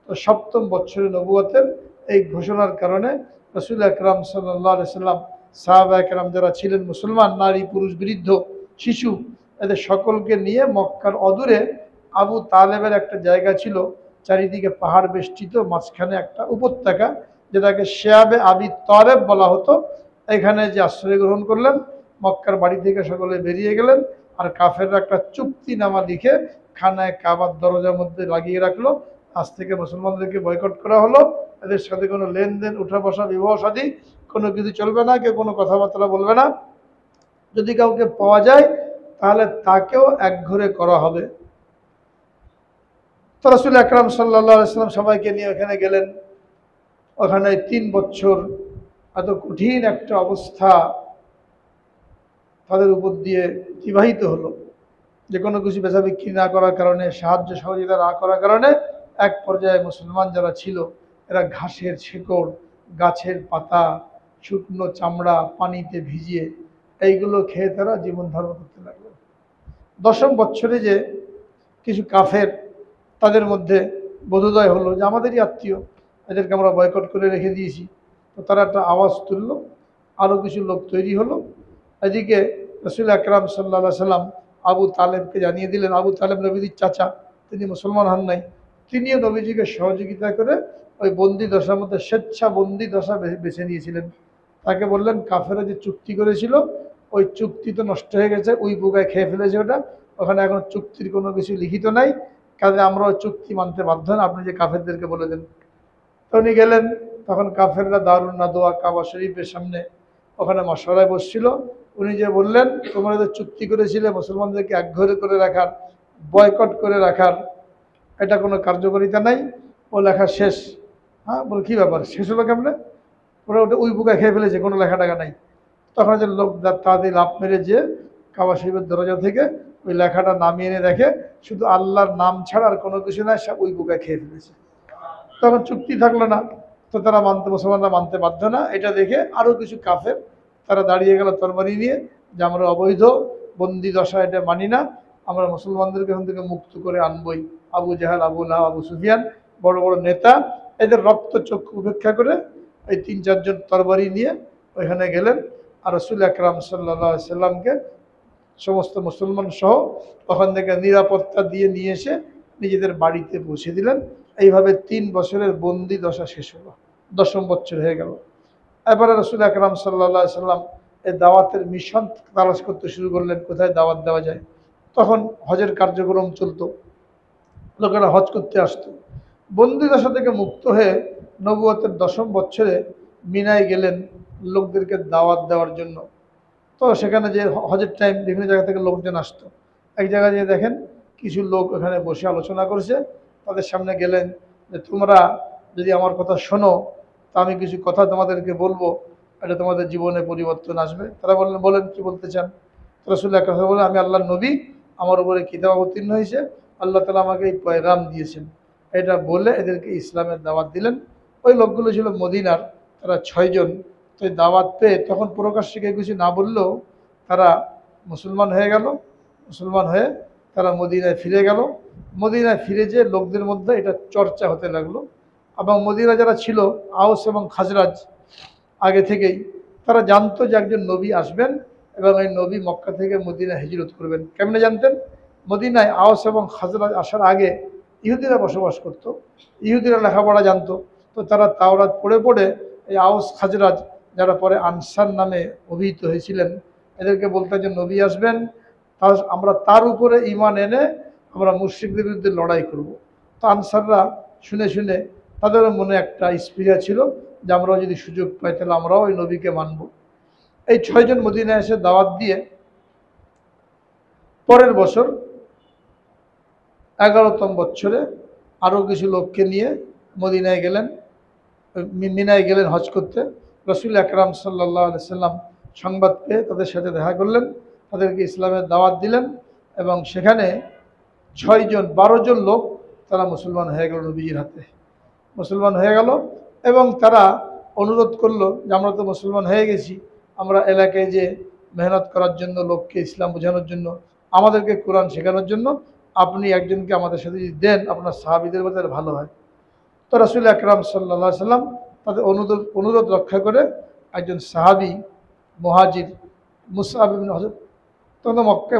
তো সপ্তম বছরে নবুয়তের এই ঘোষণার কারণে রাসূল আকরাম সাল্লাল্লাহু আলাইহি সাল্লাম, সাহাবা একরাম যারা ছিলেন মুসলমান, নারী পুরুষ বৃদ্ধ শিশু, এদের সকলকে নিয়ে মক্কার অদূরে আবু তালেবের একটা জায়গা ছিল, চারিদিকে পাহাড় বেষ্টিত, মাঝখানে একটা উপত্যকা, যেটাকে শেয়াবে আবি তালেব বলা হতো। এখানে যে আশ্রয় গ্রহণ করলেন, মক্কার বাড়ি থেকে সকলে বেরিয়ে গেলেন। আর কাফেররা একটা চুক্তিনামা লিখে খানায় কাবার দরজার মধ্যে লাগিয়ে রাখলো, আজ থেকে মুসলমানদেরকে বয়কট করা হলো, এদের সাথে কোনো লেনদেন, উঠা বসা, বিবাহ শাদী কোনো কিছু চলবে না, কেউ কোনো কথাবার্তা বলবে না, যদি কাউকে পাওয়া যায় তাহলে তাকেও একঘরে করা হবে। তো রাসূল আকরাম সাল্লাল্লাহু আলাইহি সাল্লাম সবাইকে নিয়ে ওখানে গেলেন। ওখানে 3 বছর এত কঠিন একটা অবস্থা তাদের উপর দিয়ে অতিবাহিত হলো, যে কোনো কিছু বেচা বিক্রি না করার কারণে, সাহায্য সহযোগিতা না করার কারণে এক পর্যায়ে মুসলমান যারা ছিল এরা ঘাসের শেকড়, গাছের পাতা, শুকনো চামড়া পানিতে ভিজিয়ে এইগুলো খেয়ে তারা জীবন ধারণ করতে লাগলো। 10ম বছরে যে কিছু কাফের, তাদের মধ্যে বোধোদয় হলো যে আমাদেরই আত্মীয়, এদেরকে আমরা বয়কট করে রেখে দিয়েছি। তো তারা একটা আওয়াজ তুললো, আরও কিছু লোক তৈরি হলো। এদিকে রাসূল আকরাম সাল্লাল্লাহু আলাইহি সাল্লাম আবু তালেবকে জানিয়ে দিলেন। আবু তালেব নবীজির চাচা, তিনি মুসলমান হন নাই, তিনিও নবীজিকে সহযোগিতা করে ওই বন্দি দশার মধ্যে স্বেচ্ছা বন্দি দশা বেছে নিয়েছিলেন। তাকে বললেন, কাফেরা যে চুক্তি করেছিল ওই চুক্তি তো নষ্ট হয়ে গেছে, ওই পোকায় খেয়ে ফেলেছে ওটা, ওখানে এখন চুক্তির কোনো কিছু লিখিত নাই, কাজে আমরা ওই চুক্তি মানতে বাধ্য না, আপনি যে কাফেরদেরকে বলে দেন। তো উনি গেলেন। তখন কাফেররা দারুন নাদোয়া কাবা শরীফের সামনে ওখানে মশওয়ারায় বসছিল। উনি যে বললেন, তোমরা যে চুক্তি করেছিলে মুসলমানদেরকে একঘরে করে রাখার, বয়কট করে রাখার এটা কোনো কার্যকারিতা নাই, ও লেখা শেষ। হ্যাঁ, বলে কী ব্যাপার, শেষ হলো কেমনে? ওরা ওটা উই পোকা খেয়ে ফেলেছে, কোনো লেখা টাকা নাই। তখন যে লোক তাদের লাভ মেরে যে কাবা শরীফের দরজা থেকে ওই লেখাটা নামিয়ে এনে দেখে শুধু আল্লাহর নাম ছাড়া আর কোনো কিছু নাই, সব উই পোকা খেয়ে ফেলেছে। তখন চুক্তি থাকলো না, তো তারা মুসলমানরা মানতে বাধ্য না। এটা দেখে আরও কিছু কাফের তারা দাঁড়িয়ে গেল তরবারি নিয়ে, যে আমরা অবৈধ বন্দি দশা এটা মানি না, আমরা মুসলমানদেরকে এখান থেকে মুক্ত করে আনবই। আবু জাহাল, আবু লাহাব, আবু সুফিয়ান, বড় বড় নেতা, এদের রক্ত চক্ষু উপেক্ষা করে এই 3-4 জন তরবারি নিয়ে ওইখানে গেলেন, আর রসুল আকরাম সাল্লাল্লাহু আলাইহি সাল্লামকে সমস্ত মুসলমান সহ ওখান থেকে নিরাপত্তা দিয়ে নিয়ে এসে নিজেদের বাড়িতে পৌঁছে দিলেন। এইভাবে 3 বছরের বন্দি দশা শেষ হলো, 10ম বছর হয়ে গেল। এবারে রসুল আকরাম সাল্লাল্লাহু আলাইহি সাল্লাম এই দাওয়াতের মিশন তালাশ করতে শুরু করলেন, কোথায় দাওয়াত দেওয়া যায়। তখন হজের কার্যক্রম চলতো, লোকেরা হজ করতে আসতো। বন্দি দশা থেকে মুক্ত হয়ে নবুয়তের 10ম বছরে মিনায় গেলেন লোকদেরকে দাওয়াত দেওয়ার জন্য। তো সেখানে যে হজের টাইম বিভিন্ন জায়গা থেকে লোকজন আসতো, এক জায়গায় যেয়ে দেখেন কিছু লোক ওখানে বসে আলোচনা করছে। তাদের সামনে গেলেন যে তোমরা যদি আমার কথা শোনো, তা আমি কিছু কথা তোমাদেরকে বলবো, এটা তোমাদের জীবনে পরিবর্তন আসবে। তারা বললেন, বলেন কি বলতে চান? রাসূলুল্লাহ কথা বলে, আমি আল্লাহর নবী, আমার উপরে কিতাব অবতীর্ণ হয়েছে, আল্লাহ তাআলা আমাকে এই পয়গাম দিয়েছেন। এটা বলে এদেরকে ইসলামের দাওয়াত দিলেন। ওই লোকগুলো ছিল মদিনার, তারা 6 জন। তো এই দাওয়াত পেয়ে তখন প্রকাশ্যে কেউ কিছু না বললেও তারা মুসলমান হয়ে গেল। মুসলমান হয়ে তারা মদিনায় ফিরে গেল। মদিনায় ফিরে যে লোকদের মধ্যে এটা চর্চা হতে লাগলো। এবং মদিনা যারা ছিল আওস এবং খাজরাজ আগে থেকেই তারা জানতো যে একজন নবী আসবেন এবং এই নবী মক্কা থেকে মদিনা হিজরত করবেন। কেমনে জানতেন? মদিনায় আওস এবং খাজরাজ আসার আগে ইহুদিরা বসবাস করত, ইহুদিরা লেখাপড়া জানতো। তো তারা তাওরাত পড়ে পড়ে এই আওস খাজরাজ, যারা পরে আনসার নামে অভিহিত হয়েছিলেন, এদেরকে বলতে যে নবী আসবেন, আমরা তার উপরে ঈমান এনে আমরা মুশরিকদের বিরুদ্ধে লড়াই করব। তো আনসাররা শুনে শুনে তাদের মনে একটা স্পৃহা ছিল যে আমরাও যদি সুযোগ পাই তাহলে আমরাও ওই নবীকে মানব। এই 6 জন মদিনায় এসে দাওয়াত দিয়ে পরের বছর 11তম বছরে আরও কিছু লোককে নিয়ে মদিনায় গেলেন, মিনায় গেলেন হজ করতে। রসুল আকরাম সাল্লাল্লাহু আলাইহি সাল্লাম সংবাদ পেয়ে তাদের সাথে দেখা করলেন, তাদেরকে ইসলামের দাওয়াত দিলেন এবং সেখানে 12 জন লোক তারা মুসলমান হয়ে গেল, নবীজির হাতে মুসলমান হয়ে গেল। এবং তারা অনুরোধ করলো যে আমরা তো মুসলমান হয়ে গেছি, আমরা এলাকায় যে মেহনত করার জন্য, লোককে ইসলাম বোঝানোর জন্য, আমাদেরকে কোরআন শেখানোর জন্য আপনি একজনকে আমাদের সাথে যদি দেন আপনার সাহাবীদের মধ্যে ভালো হয়। তো রাসূল আকরাম সাল্লাল্লাহু আলাইহি সাল্লাম তাদের অনুরোধ রক্ষা করে একজন সাহাবী মুহাজির মুসআব ইবনে হযরত, তখন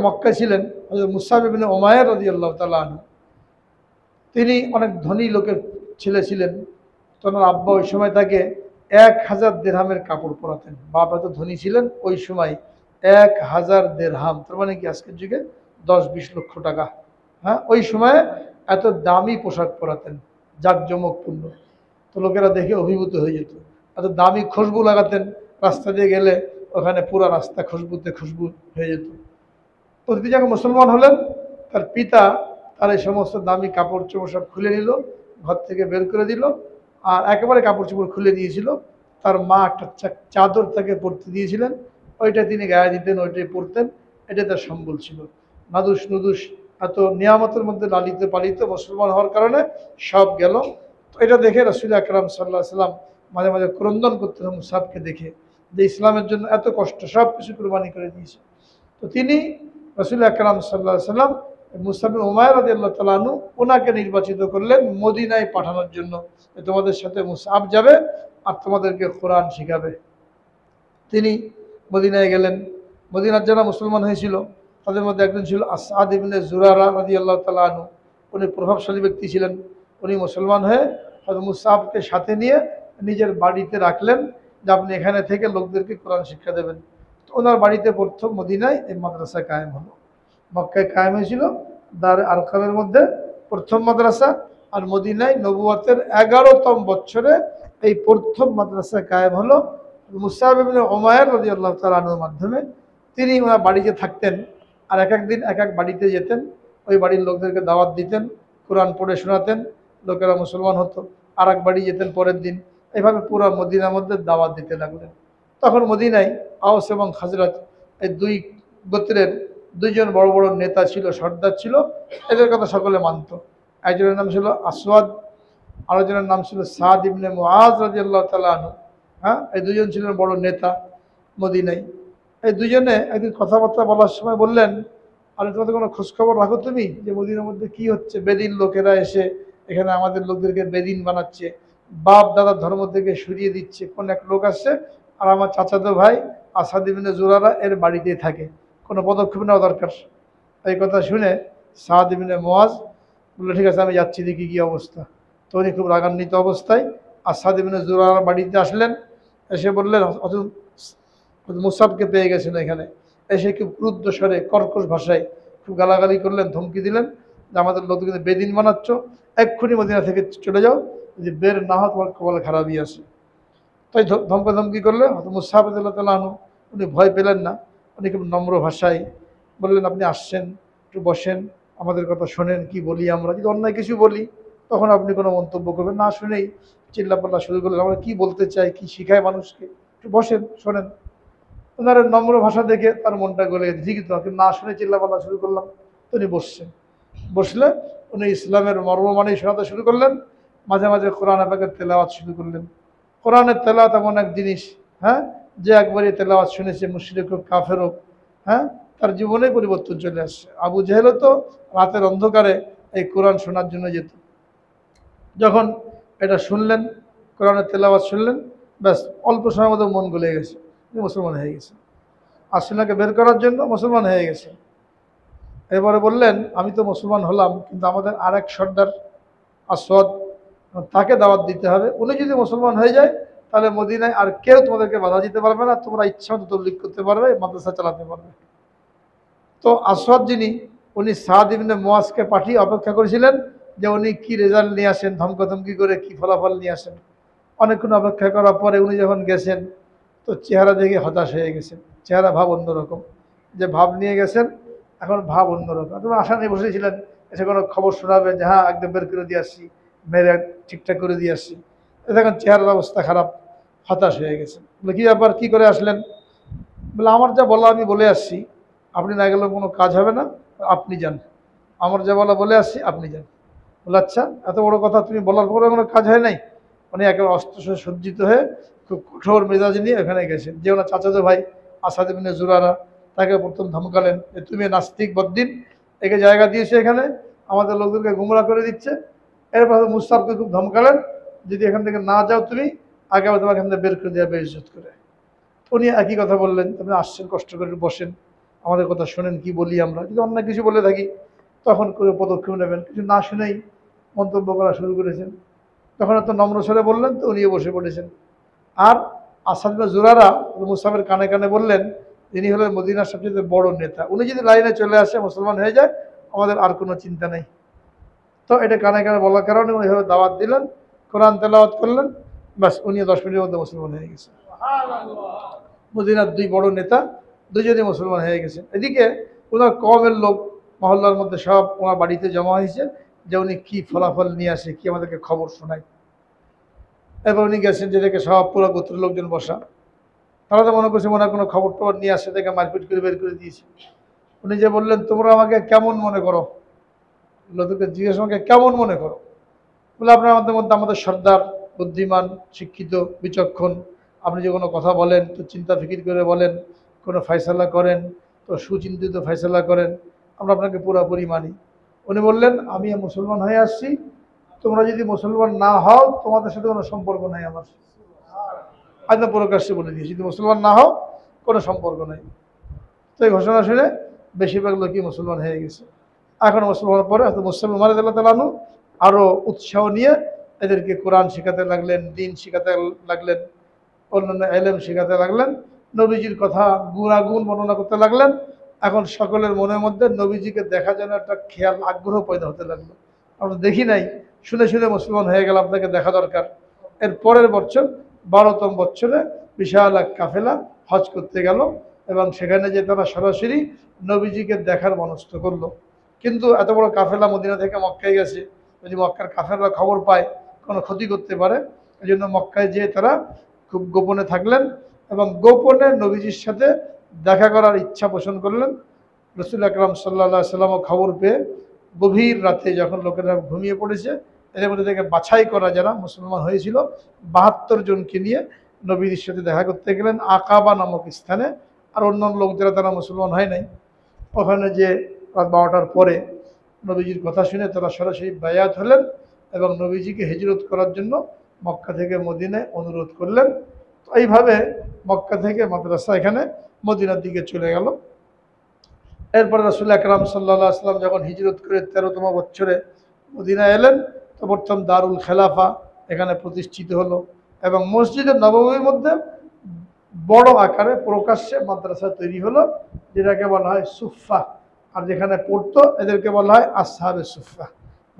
মক্কায় ছিলেন হযরত মুসআব ইবনে উমাইর রাদিয়াল্লাহু তাআলা আনহু। তিনি অনেক ধনী লোকের ছেলে ছিলেন। তখন আব্বা ওই সময় তাকে 1000 দিরহামের কাপড় পরাতেন। বাবা তো ধনী ছিলেন ওই সময়, 1000 দিরহাম, তার মানে কি আজকের যুগে 10-20 লক্ষ টাকা। হ্যাঁ, ওই সময়ে এত দামি পোশাক পরাতেন, জাঁকজমকপূর্ণ। তো লোকেরা দেখে অভিভূত হয়ে যেত। এত দামি খুশবু লাগাতেন, রাস্তা দিয়ে গেলে ওখানে পুরো রাস্তা খুশবুতে খুশবু হয়ে যেত। তো তিনি যখন মুসলমান হলেন, তার পিতা তার এই সমস্ত দামি কাপড় চোপড় সব খুলে নিল, ঘর থেকে বের করে দিল, আর একেবারে কাপড় চোপড় খুলে দিয়েছিল। তার মা একটা চাদর তাকে পরতে দিয়েছিলেন, ওইটা তিনি গায়ে দিতেন, ওইটাই পরতেন, এটা তার সম্বল ছিল। নাদুস নুদুস এত নিয়ামতের মধ্যে লালিত পালিত মুসলমান হওয়ার কারণে সব গেল। তো এটা দেখে রাসূল আকরাম সাল্লাল্লাহু আলাইহি সাল্লাম মাঝে মাঝে ক্রন্দন করতেন মুসআবকে দেখে, যে ইসলামের জন্য এত কষ্ট, সব কিছু কুরবানি করে দিয়েছে। তো তিনি রাসূল আকরাম সাল্লাল্লাহু আলাইহি সাল্লাম মুসআব ইবনে উমাইর রাদিয়াল্লাহু তাআলা আনহু ওনাকে নির্বাচিত করলেন মদিনায় পাঠানোর জন্য, তোমাদের সাথে মুসআব যাবে আর তোমাদেরকে কোরআন শেখাবে। তিনি মদিনায় গেলেন। মদিনার যারা মুসলমান হয়েছিল তাদের মধ্যে একজন ছিল আসাদ ইবনে জুরারা রাদিয়াল্লাহু তাআলা আনহু। উনি প্রভাবশালী ব্যক্তি ছিলেন। উনি মুসলমান হয়ে হযরত মুসআবকে সাথে নিয়ে নিজের বাড়িতে রাখলেন যে আপনি এখানে থেকে লোকদেরকে কোরআন শিক্ষা দেবেন। তো ওনার বাড়িতে প্রথম মদিনায় এই মাদ্রাসা কায়েম হলো। মক্কায় কায়েম হয়েছিল দার আরকামের মধ্যে প্রথম মাদ্রাসা, আর মদিনায় নবুয়তের 11তম বছরে এই প্রথম মাদ্রাসা কায়েম হলো মুসআব ইবনে উমাইর রাদিয়াল্লাহু তাআলা আনহুর মাধ্যমে। তিনি ওনার বাড়িতে থাকতেন আর এক এক দিন এক এক বাড়িতে যেতেন। ওই বাড়ির লোকদেরকে দাওয়াত দিতেন, কোরআন পড়ে শোনাতেন, লোকেরা মুসলমান হতো। আর এক বাড়ি যেতেন পরের দিন। এইভাবে পুরো মদিনার মধ্যে দাওয়াত দিতে লাগলেন। তখন মদিনায় আওস এবং খাজরাজ এই দুই গোত্রের দুইজন বড় বড় নেতা ছিল, সর্দার ছিল। এদের কথা সকলে মানত। একজনের নাম ছিল আসওয়াদ, আরেকজনের নাম ছিল সাদ ইবনে মুআজ রাদিয়াল্লাহু তাআলা আনহু। হ্যাঁ, এই দুজন ছিলেন বড় নেতা মদিনায়। এই দুজনে একদিন কথাবার্তা বলার সময় বললেন, আরে তোমাদের কোনো খোঁজখবর রাখো তুমি যে মদিনার মধ্যে কি হচ্ছে? বেদিন লোকেরা এসে এখানে আমাদের লোকদেরকে বেদিন বানাচ্ছে, বাপ দাদার ধর্ম থেকে সরিয়ে দিচ্ছে। কোন এক লোক আসছে, আর আমার চাচাতো ভাই আসাদ ইবনে জুরারা এর বাড়িতেই থাকে, কোনো পদক্ষেপ নেওয়া দরকার। এই কথা শুনে সাদ ইবনে মুআজ বললো, ঠিক আছে আমি যাচ্ছি, দেখি কী অবস্থা। তো উনি খুব রাগান্বিত অবস্থায় আসাদ ইবনে জুরারার বাড়িতে আসলেন। এসে বললেন, মুসাবকে পেয়ে গেছেন এখানে। এসে খুব ক্রুদ্ধ স্বরে কর্কশ ভাষায় খুব গালাগালি করলেন, ধমকি দিলেন যে আমাদের লোক কিন্তু বেদিন বানাচ্ছ, এক্ষুনি মদিনা থেকে চলে যাও, যদি বের না হয় তোমার কপালে খারাপই আছে। তাই ধমকি করলে মুসাব রাদিয়াল্লাহু তাআলা আনহু উনি ভয় পেলেন না। উনি খুব নম্র ভাষায় বললেন, আপনি আসছেন, একটু বসেন, আমাদের কথা শোনেন, কি বলি আমরা। যদি অন্যায় কিছু বলি তখন আপনি কোনো মন্তব্য করবেন না। শুনেই চিল্লাপাল্লা শুরু করলেন, আমরা কী বলতে চাই, কি শিখায় মানুষকে, একটু বসেন, শোনেন। ওনার নম্র ভাষা দেখে তার মনটা গলে গেছে, ঠিকই তো, না শুনে চিল্লাপাল্লা শুরু করলাম। তো উনি বসছেন। বসলে উনি ইসলামের মর্মমানেই শোনাতে শুরু করলেন। মাঝে মাঝে কোরআন পাকের তেলাওয়াত শুরু করলেন। কোরআনের তেলাওয়াত এমন এক জিনিস, হ্যাঁ, যে একবারই তেলাওয়াত শুনেছে মুশরিক হোক কাফের হোক, হ্যাঁ, তার জীবনে পরিবর্তন চলে আসছে। আবু জেহেলও তো রাতের অন্ধকারে এই কোরআন শোনার জন্য যেত। যখন এটা শুনলেন, কোরআনের তেলাওয়াত শুনলেন, ব্যাস অল্প সময়ের মধ্যে মন গলে গেছে, মুসলমান হয়ে গেছে। আসিনাকে বের করার জন্য মুসলমান হয়ে গেছে। এবারে বললেন, আমি তো মুসলমান হলাম, কিন্তু আমাদের আরেক সর্দার আসওয়াদ, তাকে দাওয়াত দিতে হবে। উনি যদি মুসলমান হয়ে যায় তাহলে মদিনায় আর কেউ তোমাদেরকে বাধা দিতে পারবে না, তোমরা ইচ্ছা মতো তবলিগ করতে পারবে, মাদ্রাসা চালাতে পারবে। তো আসওয়াদ যিনি, উনি সাদ ইবনে মুআজকে পাঠিয়ে অপেক্ষা করেছিলেন যে উনি কি রেজাল্ট নিয়ে আসেন, ধমকাধমকি করে কি ফলাফল নিয়ে আসেন। অনেকক্ষণ অপেক্ষা করার পরে উনি যখন গেছেন, তো চেহারা দেখে হতাশ হয়ে গেছেন। চেহারা ভাব অন্যরকম, যে ভাব নিয়ে গেছেন এখন ভাব অন্যরকম। তুমি আশা নিয়ে বসেছিলেন এসে কোনো খবর শোনাবেন যে হ্যাঁ একদম বের করে দিয়ে আসছি, মেরে ঠিকঠাক করে দিয়ে আসছি। এখন চেহারার অবস্থা খারাপ, হতাশ হয়ে গেছেন। বলে কী ব্যাপার, কী করে আসলেন? বলে আমার যা বলা আমি বলে আসছি, আপনি না গেলেও কোনো কাজ হবে না, আপনি যান। আমার যা বলা বলে আসছি, আপনি যান। বলে আচ্ছা, এত বড় কথা তুমি বলার পরে কোনো কাজ হয় নাই? উনি একেবারে অস্ত্র সজ্জিত হয়ে খুব কঠোর মেজাজ নিয়ে এখানে গেছেন। যে ওনার চাচাতো ভাই আসাদ ইবনে জুরারা, তাকে প্রথম ধমকালেন যে তুমি নাস্তিক বদ্দিন, একে জায়গা দিয়েছে এখানে, আমাদের লোকদেরকে গুমরা করে দিচ্ছে। এরপর মুস্তাফকে খুব ধমকালেন, যদি এখান থেকে না যাও তুমি, আগে আবার তোমাকে এখান থেকে বের করে দেওয়া বেইজ্জত করে। উনি একই কথা বললেন, আপনি আসছেন, কষ্ট করে বসেন, আমাদের কথা শোনেন, কি বলি আমরা। যদি অন্য কিছু বলে থাকি তখন করে পদক্ষেপ নেবেন, কিছু না শুনেই মন্তব্য করা শুরু করেছেন। তখন এত নম্র স্বরে বললেন, তো উনিও বসে পড়েছেন। আর আসাদ ইবনে জুরারা মুসাফের কানে কানে বললেন, তিনি হলেন মদিনার সবচেয়ে বড় নেতা, উনি যদি লাইনে চলে আসে, মুসলমান হয়ে যায়, আমাদের আর কোনো চিন্তা নেই। তো এটা কানে কানে বলার কারণে উনি এভাবে দাওয়াত দিলেন, কোরআন তেলাওয়াত করলেন, ব্যাস উনিও 10 মিনিটের মধ্যে মুসলমান হয়ে গেছে। মদিনার দুই বড় নেতা দুজনেই মুসলমান হয়ে গেছে। এদিকে ওনার কওমের লোক মহল্লার মধ্যে সব ওনার বাড়িতে জমা হয়েছে যে উনি কী ফলাফল নিয়ে আসে, কি আমাদেরকে খবর শোনায়। এবার উনি গেছেন, যে দেখে সব পুরো গোত্রের লোকজন বসা। তারা তো মনে করছে মনে হয় কোনো খবর টবর নিয়ে আসে, দেখে মারপিট করে বের করে দিয়েছে। উনি যে বললেন, তোমরা আমাকে কেমন মনে করো? লোকদেরকে জিজ্ঞেস, আমাকে কেমন মনে করো? বলে আপনার আমাদের মধ্যে আমাদের সর্দার, বুদ্ধিমান, শিক্ষিত, বিচক্ষণ। আপনি যে কোনো কথা বলেন তো চিন্তা ফিকির করে বলেন, কোনো ফয়সালা করেন তো সুচিন্তিত ফয়সালা করেন, আমরা আপনাকে পুরোপুরি মানি। উনি বললেন, আমি মুসলমান হয়ে আসছি, তোমরা যদি মুসলমান না হও তোমাদের সাথে কোনো সম্পর্ক নাই আমার। আজ প্রকাশ্যে বলে দিয়েছি, যদি মুসলমান না হও কোনো সম্পর্ক নাই। তো এই ঘোষণা শুনে বেশিরভাগ লোকই মুসলমান হয়ে গেছে। এখন মুসলমানের পরে হয়তো মুসলিম উমর রাদিয়াল্লাহু তাআলা আনহু আরও উৎসাহ নিয়ে এদেরকে কোরআন শেখাতে লাগলেন, দিন শেখাতে লাগলেন, অন্যান্য এলেম শেখাতে লাগলেন, নবীজির কথা গুণাগুণ বর্ণনা করতে লাগলেন। এখন সকলের মনের মধ্যে নবীজিকে দেখা যেন একটা খেয়াল, আগ্রহ পয়দা হতে লাগলো। আমরা দেখি নাই, শুনে শুনে মুসলমান হয়ে গেলাম, আপনাকে দেখা দরকার। এর পরের বছর 12তম বছরে বিশাল এক কাফেলা হজ করতে গেল এবং সেখানে যে তারা সরাসরি নবীজিকে দেখার মনস্থ করলো। কিন্তু এত বড় কাফেলা মদিনা থেকে মক্কায় গেছে, যদি মক্কার কাফেররা খবর পায় কোনো ক্ষতি করতে পারে, এই জন্য মক্কায় যেয়ে তারা খুব গোপনে থাকলেন এবং গোপনে নবীজির সাথে দেখা করার ইচ্ছা পোষণ করলেন। রসুল আকরাম সাল্লা সাল্লামও খবর পেয়ে গভীর রাতে যখন লোকেরা ঘুমিয়ে পড়েছে, এদের মধ্যে থেকে বাছাই করা যারা মুসলমান হয়েছিল ৭২ জনকে নিয়ে নবীজির সাথে দেখা করতে গেলেন আকাবা নামক স্থানে। আর অন্যান্য লোক যারা তারা মুসলমান হয় নাই, ওখানে যে রাত ১২টার পরে নবীজির কথা শুনে তারা সরাসরি বায়াত হলেন এবং নবীজিকে হিজরত করার জন্য মক্কা থেকে মদিনায় অনুরোধ করলেন। তো এইভাবে মক্কা থেকে মাদ্রাসা এখানে মদিনার দিকে চলে গেল। এরপরে রাসূল আকরাম সাল্লাল্লাহু আলাইহি ওয়াসাল্লাম যখন হিজরত করে ১৩তম বছরে মদিনায় এলেন, তো প্রথম দারুল খেলাফা এখানে প্রতিষ্ঠিত হলো এবং মসজিদে নববীর মধ্যে বড় আকারে প্রকাশ্যে মাদ্রাসা তৈরি হলো, যেটাকে বলা হয় সুফা। আর যেখানে পড়তো এদেরকে বলা হয় আসহাবে সুফা।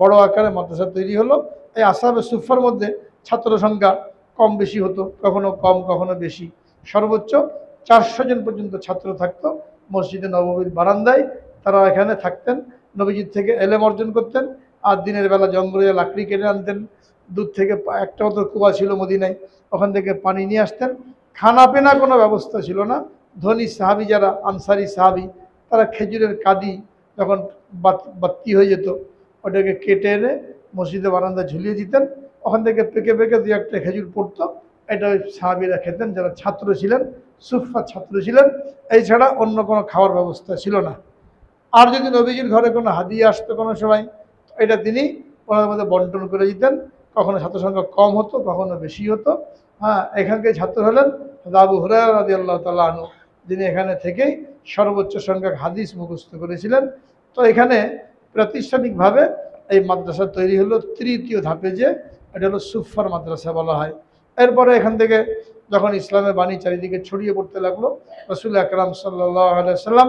বড় আকারে মাদ্রাসা তৈরি হলো। এই আসহাবে সুফার মধ্যে ছাত্র সংখ্যা কম বেশি হতো, কখনো কম কখনো বেশি। সর্বোচ্চ ৪০০ জন পর্যন্ত ছাত্র থাকতো মসজিদে নববীর বারান্দায়। তারা এখানে থাকতেন, নবীজির থেকে এলেম অর্জন করতেন। আর দিনের বেলা জঙ্গলে লাকড়ি কেটে আনতেন, দূর থেকে একটা মতো কুয়া ছিল মদিনায়, ওখান থেকে পানি নিয়ে আসতেন। খানা পেনা কোনো ব্যবস্থা ছিল না। ধনী সাহাবি যারা আনসারি সাহাবি, তারা খেজুরের কাদি যখন বাতি হয়ে যেত, ওটাকে কেটে এনে মসজিদে বারান্দা ঝুলিয়ে দিতেন। ওখান থেকে পেকে পেকে দু একটা খেজুর পড়তো, এটা ওই সাহাবিরা খেতেন যারা ছাত্র ছিলেন, সুফা ছাত্র ছিলেন। এছাড়া অন্য কোনো খাওয়ার ব্যবস্থা ছিল না। আর যদি নবীজির ঘরে কোনো হাদিয়া আসতো কোনো সময়, এটা তিনি ওনাদের মধ্যে বন্টন করে দিতেন। কখনো ছাত্র সংখ্যা কম হতো, কখনো বেশি হতো। হ্যাঁ, এখানকার ছাত্র হলেন আবু হুরায়রা রাদিয়াল্লাহু তাআলা আনহু, যিনি এখানে থেকেই সর্বোচ্চ সংখ্যক হাদিস মুখস্থ করেছিলেন। তো এখানে প্রাতিষ্ঠানিকভাবে এই মাদ্রাসা তৈরি হলো তৃতীয় ধাপে, যে এটা হলো সুফার মাদ্রাসা বলা হয়। এরপরে এখান থেকে যখন ইসলামের বাণী চারিদিকে ছড়িয়ে পড়তে লাগলো, রাসূল আকরাম সাল্লাল্লাহু আলাইহি ওয়াসাল্লাম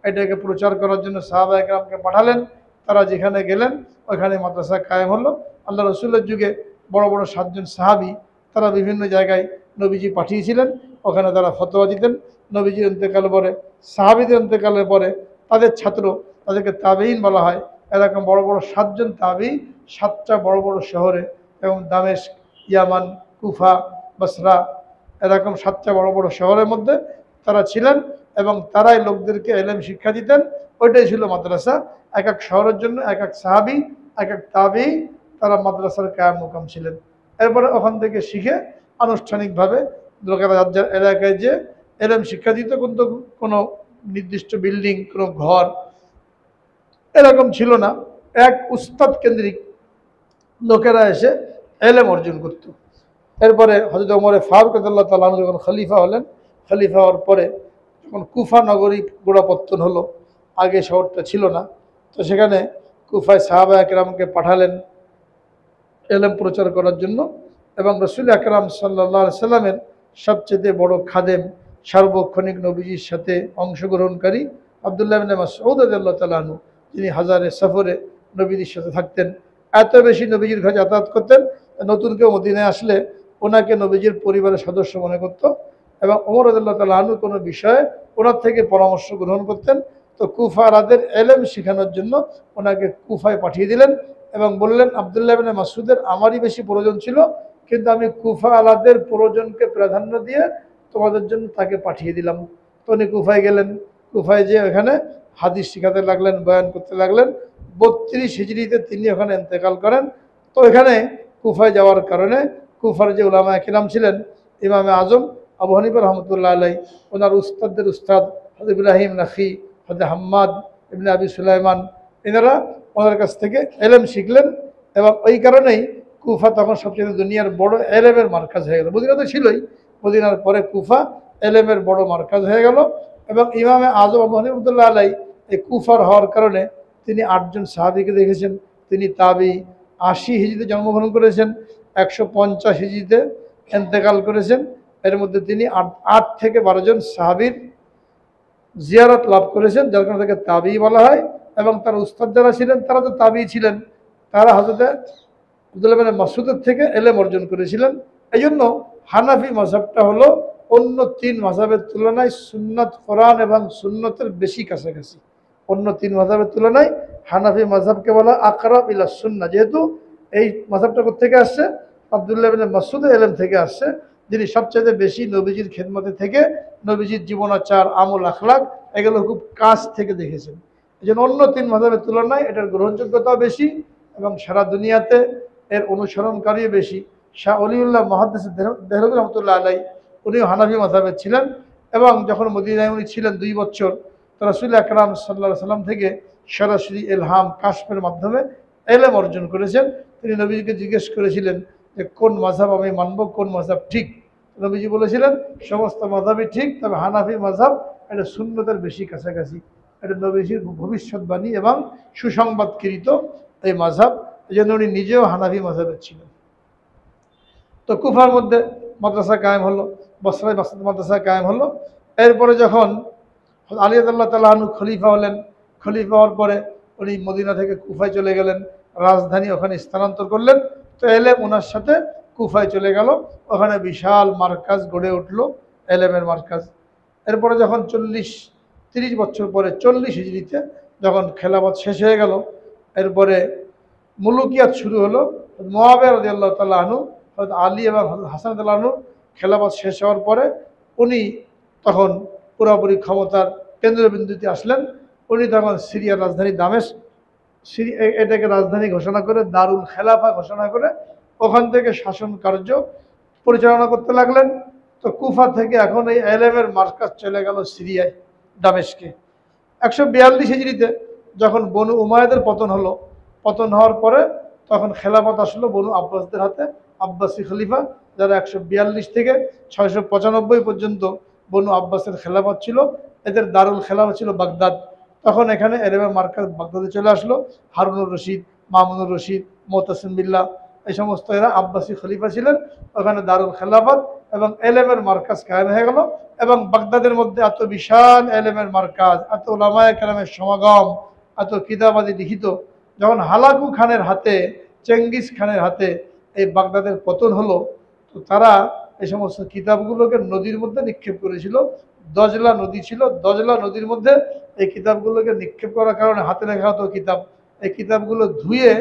এটাকে প্রচার করার জন্য সাহাবা একরামকে পাঠালেন। তারা যেখানে গেলেন ওইখানে মাদ্রাসা কায়েম হলো। আল্লাহ রসুলের যুগে বড় বড় ৭ জন সাহাবি তারা বিভিন্ন জায়গায় নবীজি পাঠিয়েছিলেন, ওখানে তারা ফতোয়া দিতেন। নবীজির ইন্তেকালের পরে, সাহাবিদের ইন্তেকালের পরে তাদের ছাত্র, তাদেরকে তাবেঈন বলা হয়, এরকম বড় বড় ৭ জন তাবেঈ ৭টা বড় বড় শহরে, এবং দামেস্ক, ইয়ামান, কুফা, বসরা, এরকম 7টা বড় বড় শহরের মধ্যে তারা ছিলেন এবং তারাই লোকদেরকে এলেম শিক্ষা দিতেন। ওইটাই ছিল মাদ্রাসা। এক এক শহরের জন্য এক এক সাহাবি, এক এক তাবেঈ তারা মাদ্রাসার কায়েম মুকাম ছিলেন। এরপরে ওখান থেকে শিখে আনুষ্ঠানিকভাবে লোকেরা যার এলাকায় যে এলেম শিক্ষা দিত, কিন্তু কোনো নির্দিষ্ট বিল্ডিং, কোনো ঘর এরকম ছিল না। এক উস্তাদ কেন্দ্রিক লোকেরা এসে এলেম অর্জন করত। এরপরে হযরত ওমর ফারুক রাদিয়াল্লাহু তাআলা আনহু যখন খলিফা হলেন, খলিফা হওয়ার পরে যখন কুফা নগরী গোড়াপত্তন হলো, আগে শহরটা ছিল না, তো সেখানে কুফায় সাহাবা একরামকে পাঠালেন এলেম প্রচার করার জন্য। এবং রাসূল আকরাম সাল্লাল্লাহু আলাইহি সাল্লামের সবচেয়ে বড় খাদেম, সার্বক্ষণিক নবীজির সাথে অংশগ্রহণকারী আব্দুল্লাহ ইবনে মাসউদ রাদিয়াল্লাহু তাআলা আনহু, যিনি হাজারে সফরে নবীজির সাথে থাকতেন, এত বেশি নবীজির ঘরে যাতায়াত করতেন, নতুন কেউ মদিনায় আসলে ওনাকে নবীজির পরিবারের সদস্য মনে করত। এবং ওমর রাদিয়াল্লাহু তাআলা আনহু কোনো বিষয়ে ওনার থেকে পরামর্শ গ্রহণ করতেন। তো কুফারাদের এলেম শেখানোর জন্য ওনাকে কুফায় পাঠিয়ে দিলেন এবং বললেন, আব্দুল্লাহ ইবনে মাসউদের আমারই বেশি প্রয়োজন ছিল, কিন্তু আমি কুফা আলাদের প্রয়োজনকে প্রাধান্য দিয়ে তোমাদের জন্য তাকে পাঠিয়ে দিলাম। তো উনি কুফায় গেলেন। কুফায় যেয়ে ওখানে হাদিস শিখাতে লাগলেন, বয়ান করতে লাগলেন। ৩২ হিজরিতে তিনি ওখানে ইন্তেকাল করেন। তো এখানে কুফায় যাওয়ার কারণে কুফার যে উলামায়ে কিরাম ছিলেন, ইমামে আজম আবু হানিফা রহমতুল্লাহ আলাইহি, ওনার উস্তাদদের উস্তাদ হযরত ইব্রাহিম নাখী, হযরত হাম্মাদ ইবনে আবি সুলাইমান, এনারা ওনার কাছ থেকে এলেম শিখলেন। এবং ওই কারণেই কুফা তখন সবচেয়ে দুনিয়ার বড় এলেমের মার্কাজ হয়ে গেল। মদিনা তো ছিলই, মদিনার পরে কুফা এলেমের বড় মার্কাজ হয়ে গেল। এবং ইমামে আজম আবু হানিফা রহমতুল্লাহ আলাইহি এই কুফার হওয়ার কারণে তিনি 8 জন সাহাবীকে দেখেছেন। তিনি তাবি 80 হিজরিতে জন্মগ্রহণ করেছেন, 150 হিজরিতে ইন্তেকাল করেছেন। এর মধ্যে তিনি 8 থেকে 12 জন সাহাবীর জিয়ারত লাভ করেছেন, যার কারণে তাকে তাবি বলা হয়। এবং তার উস্তাদ যারা ছিলেন তারা তো তাবি ছিলেন, তারা হযরত আব্দুল্লাহ ইবনে মাসউদের থেকে এলেম অর্জন করেছিলেন। এই জন্য হানাফি মাযহাবটা হলো অন্য 3 মাযহাবের তুলনায় সুন্নাত, কোরআন এবং সুন্নতের বেশি কাছাকাছি। অন্য 3 মাযহাবের তুলনায় হানাফি মাযহাবকে বলা আকরাব ইলা সুন্নাহ, যেহেতু এই মাযহাবটা কোত্থেকে আসছে, আব্দুল্লাহ ইবনে মাসউদের ইলম থেকে আসছে, যিনি সবচেয়ে বেশি নবীজির খেদমতে থেকে নবীজির জীবনাচার, আমল, আখলাক এগুলো খুব কাছ থেকে দেখেছেন। এই জন্য অন্য তিন মাযহাবের তুলনায় এটার গ্রহণযোগ্যতাও বেশি এবং সারা দুনিয়াতে এর অনুসরণকারীও বেশি। শাহ অলিউল্লাহ মুহাদ্দিস দেহলভী রহমতুল্লাহ আলাইহি, উনিও হানাফি মাযহাবের ছিলেন এবং যখন মদিনায় উনি ছিলেন 2 বছর, তো রাসূল আকরাম সাল্লাল্লাহু আলাইহি সাল্লাম থেকে সরাসরি ইলহাম কাশফের মাধ্যমে ইলম অর্জন করেছেন। তিনি নবীজিকে জিজ্ঞেস করেছিলেন যে কোন মাযহাব আমি মানব, কোন মাযহাব ঠিক। নবীজি বলেছিলেন সমস্ত মাযহাবই ঠিক, তবে হানাফি মাযহাব এটা সুন্নতের বেশি কাছাকাছি, এটা নবীজির ভবিষ্যৎবাণী এবং সুসংবাদকৃত এই মাযহাব। এই জন্য উনি নিজেও হানাফি মাযহাবের ছিলেন। তো কুফার মধ্যে মাদ্রাসা কায়েম হলো, বসরায় মাদ্রাসা কায়েম হলো। এরপরে যখন আলী রাদিয়াল্লাহু তাআলা আনহু খলিফা হলেন, খলিফা হওয়ার পরে উনি মদিনা থেকে কুফায় চলে গেলেন, রাজধানী ওখানে স্থানান্তর করলেন। তো এলেম ওনার সাথে কুফায় চলে গেল, ওখানে বিশাল মার্কাজ গড়ে উঠলো, এলেমের মার্কাজ। এরপরে যখন 30 বছর পরে 40 হিজরিতে যখন খেলাফত শেষ হয়ে গেল, এরপরে মুলুকিয়াত শুরু হলো। মুআবিয়া রাদিয়াল্লাহু তাআলা আনহু, হযরত আলী এবং হাসান রাদিয়াল্লাহু আনহু খেলাফত শেষ হওয়ার পরে উনি তখন পুরোপুরি ক্ষমতার কেন্দ্রবিন্দুতে আসলেন। উনি তখন সিরিয়ার রাজধানী দামেস্ক, এটাকে রাজধানী ঘোষণা করে দারুল খেলাফা ঘোষণা করে ওখান থেকে শাসন কার্য পরিচালনা করতে লাগলেন। তো কুফা থেকে এখন এই এলেমের মার্কাজ চলে গেল সিরিয়ায়, দামেস্কে। 142 হিজরিতে যখন বনু উমাইয়াদের পতন হলো, পতন হওয়ার পরে তখন খেলাফত আসলো বনু আব্বাসদের হাতে, আব্বাসী খলিফা, যারা 142 থেকে 695 পর্যন্ত বনু আব্বাসের খেলাফত ছিল। এদের দারুল খেলাফত ছিল বাগদাদ। তখন এখানে এলেমের মার্কাজ বাগদাদে চলে আসলো। হারুনুর রশিদ, মামুনুর রশিদ, মুতাসিম বিল্লাহ, এই সমস্ত এরা আব্বাসী খলিফা ছিলেন। ওখানে দারুল খেলাফত এবং এলেমের মার্কাজ কায়েম হয়ে গেল। এবং বাগদাদের মধ্যে এত বিশাল এলেমের মার্কাজ, এত উলামায়ে কেরামের সমাগম, এত কিতাবাদি লিখিত, যখন হালাকু খানের হাতে, চেঙ্গিস খানের হাতে এই বাগদাদের পতন হলো, তো তারা এই সমস্ত কিতাবগুলোকে নদীর মধ্যে নিক্ষেপ করেছিল। দজলা নদী ছিল, দজলা নদীর মধ্যে এই কিতাবগুলোকে নিক্ষেপ করার কারণে হাতে লেখা হতো কিতাব, এই কিতাবগুলো ধুয়ে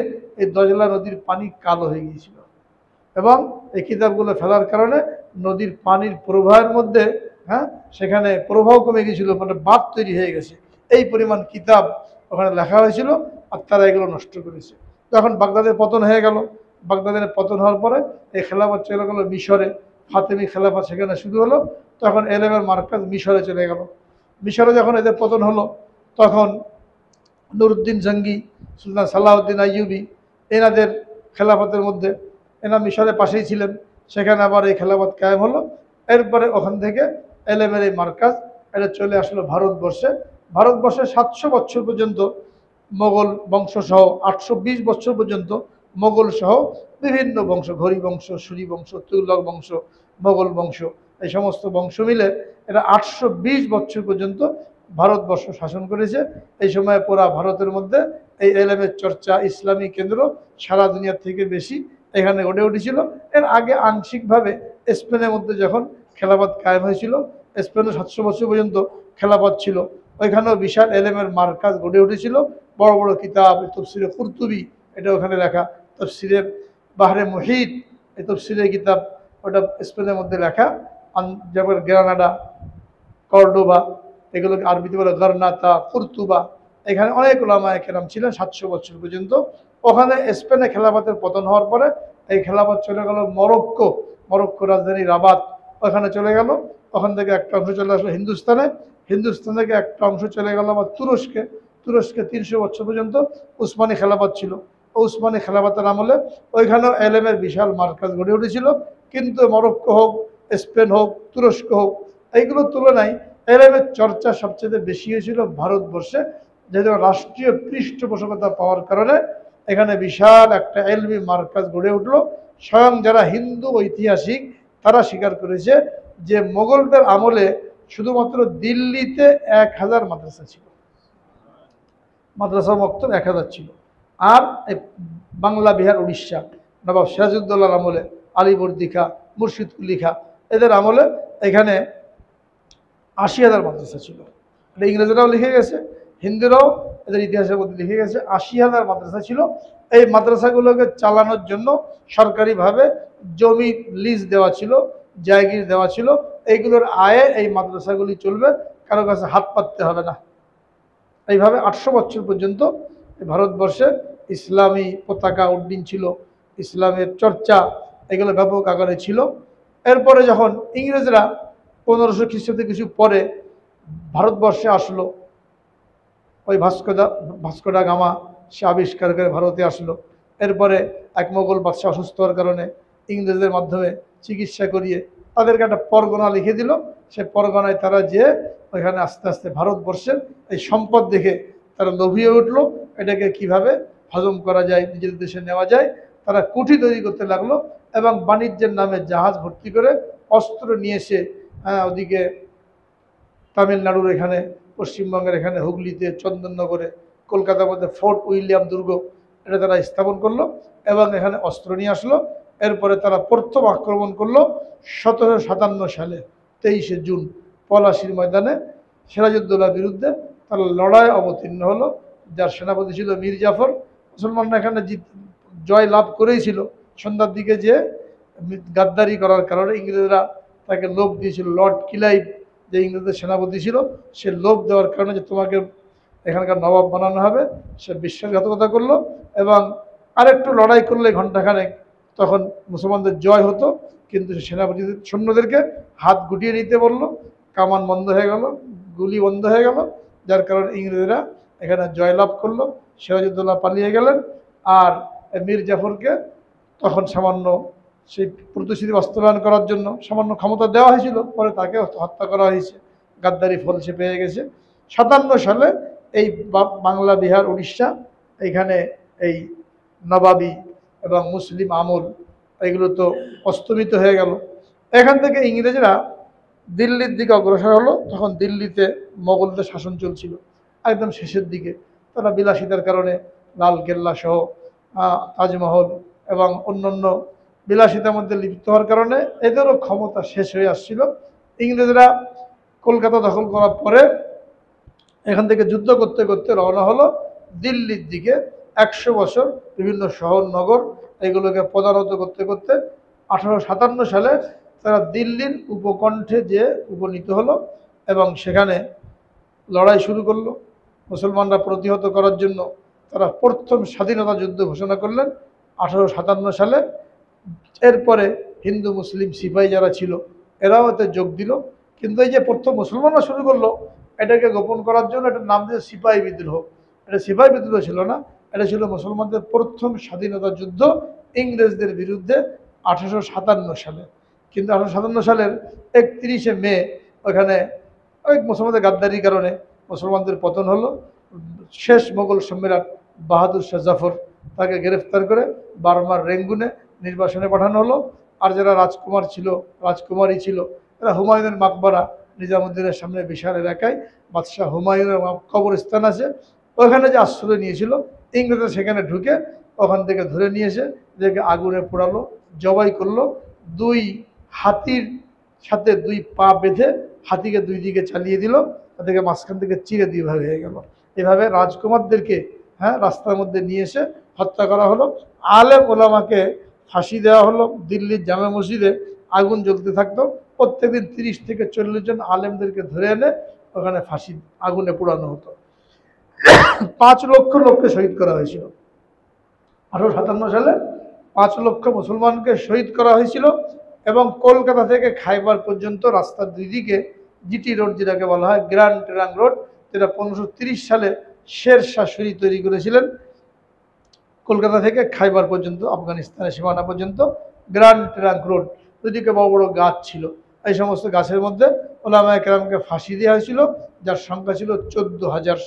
এই দজলা নদীর পানি কালো হয়ে গিয়েছিল এবং এই কিতাবগুলো ফেলার কারণে নদীর পানির প্রবাহের মধ্যে সেখানে প্রবাহ কমে গিয়েছিল, মানে বাঁধ তৈরি হয়ে গেছে। এই পরিমাণ কিতাব ওখানে লেখা হয়েছিল আর তারা এগুলো নষ্ট করেছে। যখন বাগদাদের পতন হয়ে গেল, বাগদাদের পতন হওয়ার পরে এই খেলাফত চলে গেল মিশরে, ফাতেমি খেলাফত সেখানে শুরু হলো। তখন এলেমের মার্কাজ মিশরে চলে গেল। মিশরে যখন এদের পতন হলো, তখন নুরুদ্দিন জঙ্গি, সুলতান সালাহউদ্দিন আইয়ুবী, এনাদের খেলাফতের মধ্যে, এনা মিশরের পাশেই ছিলেন, সেখানে আবার এই খেলাফত কায়েম হলো। এরপরে ওখান থেকে এলেমের এই মার্কাজ এটা চলে আসলো ভারতবর্ষে। ভারতবর্ষে 700 বছর পর্যন্ত মোগল বংশসহ, 820 বছর পর্যন্ত মোগল সহ বিভিন্ন বংশ, ঘড়ি বংশ, সূরি বংশ, তুগলক বংশ, মোগল বংশ, এই সমস্ত বংশ মিলে এরা 820 বছর পর্যন্ত ভারতবর্ষ শাসন করেছে। এই সময় পুরা ভারতের মধ্যে এই এলেমের চর্চা, ইসলামী কেন্দ্র সারা দুনিয়ার থেকে বেশি এখানে গড়ে উঠেছিল। এর আগে আংশিকভাবে স্পেনের মধ্যে যখন খেলাফত কায়েম হয়েছিল, স্পেনে 700 বছর পর্যন্ত খেলাফত ছিল, ওইখানেও বিশাল এলেমের মার্কাজ গড়ে উঠেছিল। বড় বড় কিতাব, তফসিরে কুরতুবি এটা ওখানে লেখা, তফসিরে বাহরে মুহিত, এই তফসিরের কিতাব ওটা স্পেনের মধ্যে লেখা। যেমন গ্রানাডা, কর্ডোবা, এগুলোকে আরবিতে বলে গরনাতা, কুরতুবা, এখানে অনেক উলামায়ে কেরাম ছিলেন 700 বছর পর্যন্ত। ওখানে স্পেনে খেলাফতের পতন হওয়ার পরে এই খেলাফত চলে গেল মরক্কো, মরক্কো রাজধানী রাবাত, ওখানে চলে গেল। ওখান থেকে একটা অংশ চলে আসলো হিন্দুস্তানে, হিন্দুস্তান থেকে একটা অংশ চলে গেল আবার তুরস্কে। তুরস্কে 300 বছর পর্যন্ত উসমানী খেলাফত ছিল। উসমানী খেলাফতের আমলে ওইখানেও এলেমের বিশাল মার্কাজ গড়ে উঠেছিল। কিন্তু মরক্কো হোক, স্পেন হোক, তুরস্ক হোক, এইগুলোর তুলনায় এলেমের চর্চা সবচেয়ে বেশি হয়েছিল ভারতবর্ষে, যেহেতু রাষ্ট্রীয় পৃষ্ঠপোষকতা পাওয়ার কারণে এখানে বিশাল একটা এলমি মার্কাজ গড়ে উঠলো। স্বয়ং যারা হিন্দু ঐতিহাসিক তারা স্বীকার করেছে যে মোগলদের আমলে শুধুমাত্র দিল্লিতে 1000 মাদ্রাসা ছিল, মাদ্রাসা মক্তব 1000 ছিল। আর বাংলা, বিহার, উড়িষ্যা নবাব সিরাজউদ্দৌলার আমলে, আলিবর্দী খাঁ, মুর্শিদ কুলি খাঁ, এদের আমলে এখানে 80,000 মাদ্রাসা ছিল। এটা ইংরেজরাও লিখে গেছে, হিন্দুরাও এদের ইতিহাসের মধ্যে লিখে গেছে ৮০,০০০ মাদ্রাসা ছিল। এই মাদ্রাসাগুলোকে চালানোর জন্য সরকারিভাবে জমি লিজ দেওয়া ছিল, জায়গির দেওয়া ছিল। এইগুলোর আয়ে এই মাদ্রাসাগুলি চলবে, কারো কাছে হাত পাততে হবে না। এইভাবে ৮০০ বছর পর্যন্ত ভারতবর্ষে ইসলামী পতাকা উড্ডীন ছিল, ইসলামের চর্চা এগুলো ব্যাপক আকারে ছিল। এরপরে যখন ইংরেজরা 1500 খ্রিস্টাব্দে কিছু পরে ভারতবর্ষে আসলো, ওই ভাস্কো ডা গামা সে আবিষ্কার করে ভারতে আসলো। এরপরে এক মোগল বাদশাহ অসুস্থ হওয়ার কারণে ইংরেজদের মাধ্যমে চিকিৎসা করিয়ে তাদেরকে একটা পরগনা লিখে দিল। সে পরগনায় তারা যে ওইখানে আস্তে আস্তে ভারতবর্ষের এই সম্পদ দেখে তারা লোভিয়ে উঠলো, এটাকে কিভাবে হজম করা যায়, নিজেদের দেশে নেওয়া যায়। তারা কুঠি তৈরি করতে লাগলো এবং বাণিজ্যের নামে জাহাজ ভর্তি করে অস্ত্র নিয়ে এসে ওদিকে তামিলনাড়ুর এখানে, পশ্চিমবঙ্গের এখানে হুগলিতে, চন্দননগরে, কলকাতার মধ্যে ফোর্ট উইলিয়াম দুর্গ এটা তারা স্থাপন করলো এবং এখানে অস্ত্র নিয়ে আসলো। এরপরে তারা প্রথম আক্রমণ করলো 1757 সালে 23শে জুন পলাশির ময়দানে সিরাজউদ্দৌলার বিরুদ্ধে। তারা লড়াই অবতীর্ণ হলো, যার সেনাপতি ছিল মীর জাফর। মুসলমানরা এখানে জয় লাভ করেই ছিল। সন্ধ্যার দিকে যে গাদ্দারি করার কারণে ইংরেজরা তাকে লোভ দিয়েছিল। লর্ড ক্লাইভ যে ইংরেজদের সেনাপতি ছিল, সে লোভ দেওয়ার কারণে যে তোমাকে এখানকার নবাব বানানো হবে, সে বিশ্বাসঘাতকতা করলো এবং আরেকটু লড়াই করলে ঘণ্টাখানেক তখন মুসলমানদের জয় হতো। কিন্তু সে সেনাপতি সৈন্যদেরকে হাত গুটিয়ে নিতে বললো, কামান বন্ধ হয়ে গেল, গুলি বন্ধ হয়ে গেল, যার কারণে ইংরেজরা এখানে জয়লাভ করলো। সিরাজউদ্দৌলা পালিয়ে গেলেন আর মীর জাফরকে তখন সামান্য সেই প্রতিশ্রুতি বাস্তবায়ন করার জন্য সামান্য ক্ষমতা দেওয়া হয়েছিল, পরে তাকে হত্যা করা হয়েছে। গাদ্দারি ফল সে পেয়ে গেছে। 57 সালে এই বাংলা, বিহার, উড়িষ্যা এইখানে এই নবাবী এবং মুসলিম আমল এগুলো তো অস্তমিত হয়ে গেল। এখান থেকে ইংরেজরা দিল্লির দিকে অগ্রসর হলো। তখন দিল্লিতে মোগলদের শাসন চলছিল একদম শেষের দিকে। তারা বিলাসিতার কারণে লাল কেল্লা সহ তাজমহল এবং অন্যান্য বিলাসিতার মধ্যে লিপ্ত হওয়ার কারণে এদেরও ক্ষমতা শেষ হয়ে আসছিল। ইংরেজরা কলকাতা দখল করার পরে এখান থেকে যুদ্ধ করতে করতে রওনা হলো দিল্লির দিকে। 100 বছর বিভিন্ন শহর নগর এগুলোকে পদানত করতে করতে 1857 সালে তারা দিল্লির উপকণ্ঠে যে উপনীত হলো এবং সেখানে লড়াই শুরু করলো। মুসলমানরা প্রতিহত করার জন্য তারা প্রথম স্বাধীনতা যুদ্ধ ঘোষণা করলেন 1857 সালে। এরপরে হিন্দু মুসলিম সিপাহী যারা ছিল এরাও এতে যোগ দিল। কিন্তু এই যে প্রথম মুসলমানরা শুরু করলো, এটাকে গোপন করার জন্য এটার নাম দিয়েছে সিপাহী বিদ্রোহ। এটা সিপাহী বিদ্রোহ ছিল না, এটা ছিল মুসলমানদের প্রথম স্বাধীনতা যুদ্ধ ইংরেজদের বিরুদ্ধে 1857 সালে। কিন্তু 1857 সালের 31শে মে ওখানে ওই মুসলমানদের গাদ্দারির কারণে মুসলমানদের পতন হলো। শেষ মোগল সম্রাট বাহাদুর শাহ জাফর তাকে গ্রেফতার করে বার্মার রেঙ্গুনে নির্বাসনে পাঠানো হলো। আর যারা রাজকুমার ছিল, রাজকুমারী ছিল, তারা হুমায়ুনের মাকবারা নিজামুদ্দিনের সামনে বিশাল এলাকায় বাদশাহ হুমায়ুনের কবরস্থান আছে, ওখানে যে আশ্রয় নিয়েছিল ইংরেজরা সেখানে ঢুকে ওখান থেকে ধরে নিয়ে এসে এদেরকে আগুনে পোড়ালো, জবাই করলো। 2 হাতির সাথে 2 পা বেঁধে হাতিকে 2 দিকে চালিয়ে দিল, তাদেরকে মাঝখান থেকে চিরে 2 ভাগ হয়ে গেল। এভাবে রাজকুমারদেরকে রাস্তার মধ্যে নিয়ে এসে হত্যা করা হলো। আলেম ওলামাকে ফাঁসি দেওয়া হলো। দিল্লির জামে মসজিদে আগুন জ্বলতে থাকতো, প্রত্যেকদিন 30 থেকে 40 জন আলেমদেরকে ধরে এনে ওখানে ফাঁসি আগুনে পোড়ানো হতো। 5 লক্ষ লোককে শহীদ করা হয়েছিল 1857 সালে। 5 লক্ষ মুসলমানকে শহীদ করা হয়েছিল এবং কলকাতা থেকে খাইবার পর্যন্ত রাস্তার 2 দিকে জিটি রোড, যেটাকে বলা হয় গ্র্যান্ড ট্রাঙ্ক রোড, যেটা 1530 সালে শের শাহ সুরি তৈরি করেছিলেন। কলকাতা থেকে খাইবার পর্যন্ত, আফগানিস্তানের সীমানা পর্যন্ত গ্র্যান্ড ট্রাঙ্ক রোড, দুদিকে বড় বড় গাছ ছিল। এই সমস্ত গাছের মধ্যে ওলামায়ে কেরামকে ফাঁসি দেওয়া হয়েছিল, যার সংখ্যা ছিল 14,000।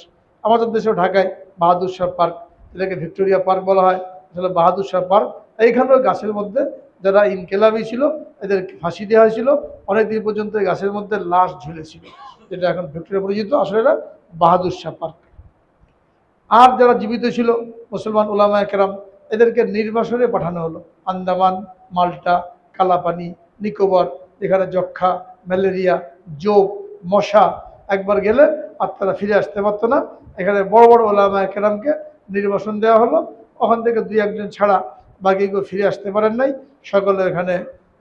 আমাদের দেশেও ঢাকায় বাহাদুর শাহ পার্ক, যেটাকে ভিক্টোরিয়া পার্ক বলা হয়, আসলে বাহাদুর শাহ পার্ক। এইখানেও গাছের মধ্যে যারা ইনকেলাবি ছিল এদেরকে ফাঁসি দেওয়া হয়েছিল। অনেকদিন পর্যন্ত এই গাছের মধ্যে লাশ ঝুলেছিল, যেটা এখন ভিক্টোরিয়া পরিচিত, আসলে এটা বাহাদুর শাহ পার্ক। আর যারা জীবিত ছিল মুসলমান ওলামায়ে কেরাম, এদেরকে নির্বাসনে পাঠানো হলো। আন্দামান, মাল্টা, কালাপানি, নিকোবর, এখানে যক্ষা, ম্যালেরিয়া, যোগ, মশা একবার গেলে আর তারা ফিরে আসতে পারতো না। এখানে বড় বড় ওলামায়ে কেরামকে নির্বাসন দেওয়া হলো। ওখান থেকে দুই একজন ছাড়া বাকি কেউ ফিরে আসতে পারেন নাই, সকলে এখানে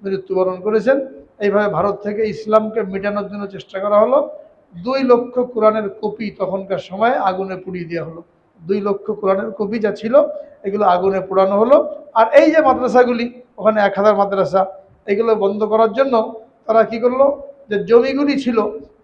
মৃত্যুবরণ করেছেন। এইভাবে ভারত থেকে ইসলামকে মেটানোর জন্য চেষ্টা করা হলো। 2 লক্ষ কোরআনের কপি তখনকার সময়ে আগুনে পুড়িয়ে দেওয়া হলো। 2 লক্ষ কোরআনের কপি যা ছিল এগুলো আগুনে পোড়ানো হলো। আর এই যে মাদ্রাসাগুলি, ওখানে 1000 মাদ্রাসা, এগুলো বন্ধ করার জন্য তারা কি করলো, যে জমিগুলি ছিল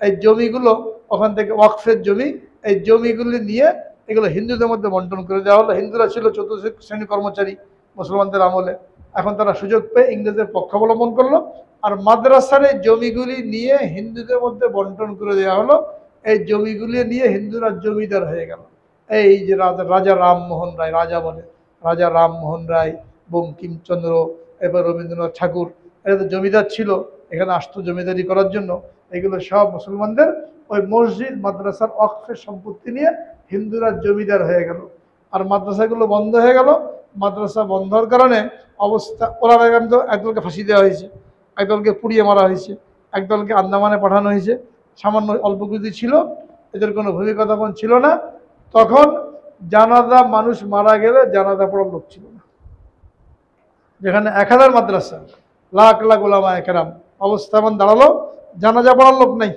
এই জমিগুলো ওখান থেকে ওয়াকফের জমি, এই জমিগুলি নিয়ে এগুলো হিন্দুদের মধ্যে বন্টন করে দেওয়া হলো। হিন্দুরা ছিল চতুর্থ শ্রেণী কর্মচারী মুসলমানদের আমলে, এখন তারা সুযোগ পেয়ে ইংরেজদের পক্ষ অবলম্বন করলো। আর মাদ্রাসার এই জমিগুলি নিয়ে হিন্দুদের মধ্যে বন্টন করে দেওয়া হলো। এই জমিগুলি নিয়ে হিন্দুরা জমিদার হয়ে গেল। এই যে রাজা রামমোহন রায়, রাজা বলে রাজা রামমোহন রায়, বঙ্কিমচন্দ্র, এবার রবীন্দ্রনাথ ঠাকুর, এরা তো জমিদার ছিল, এখানে আসতো জমিদারি করার জন্য। এগুলো সব মুসলমানদের ওই মসজিদ মাদ্রাসার ওয়াকফের সম্পত্তি নিয়ে হিন্দুরা জমিদার হয়ে গেল। আর মাদ্রাসাগুলো বন্ধ হয়ে গেল। মাদ্রাসা বন্ধ হওয়ার কারণে অবস্থা, ওরা একদলকে ফাঁসি দেওয়া হয়েছে, একদলকে পুড়িয়ে মারা হয়েছে, একদলকে আন্দামানে পাঠানো হয়েছে। সামান্য অল্প কিছু ছিল, এদের কোনো ভূমিকা তখন ছিল না। তখন জানাজা, মানুষ মারা গেলে জানাজা পড়ার লোক ছিল না। যেখানে 1000 মাদ্রাসা, লাখ লাখ ওলামায়ে কেরাম, অবস্থা এমন দাঁড়ালো জানাজা পড়ার লোক নেই,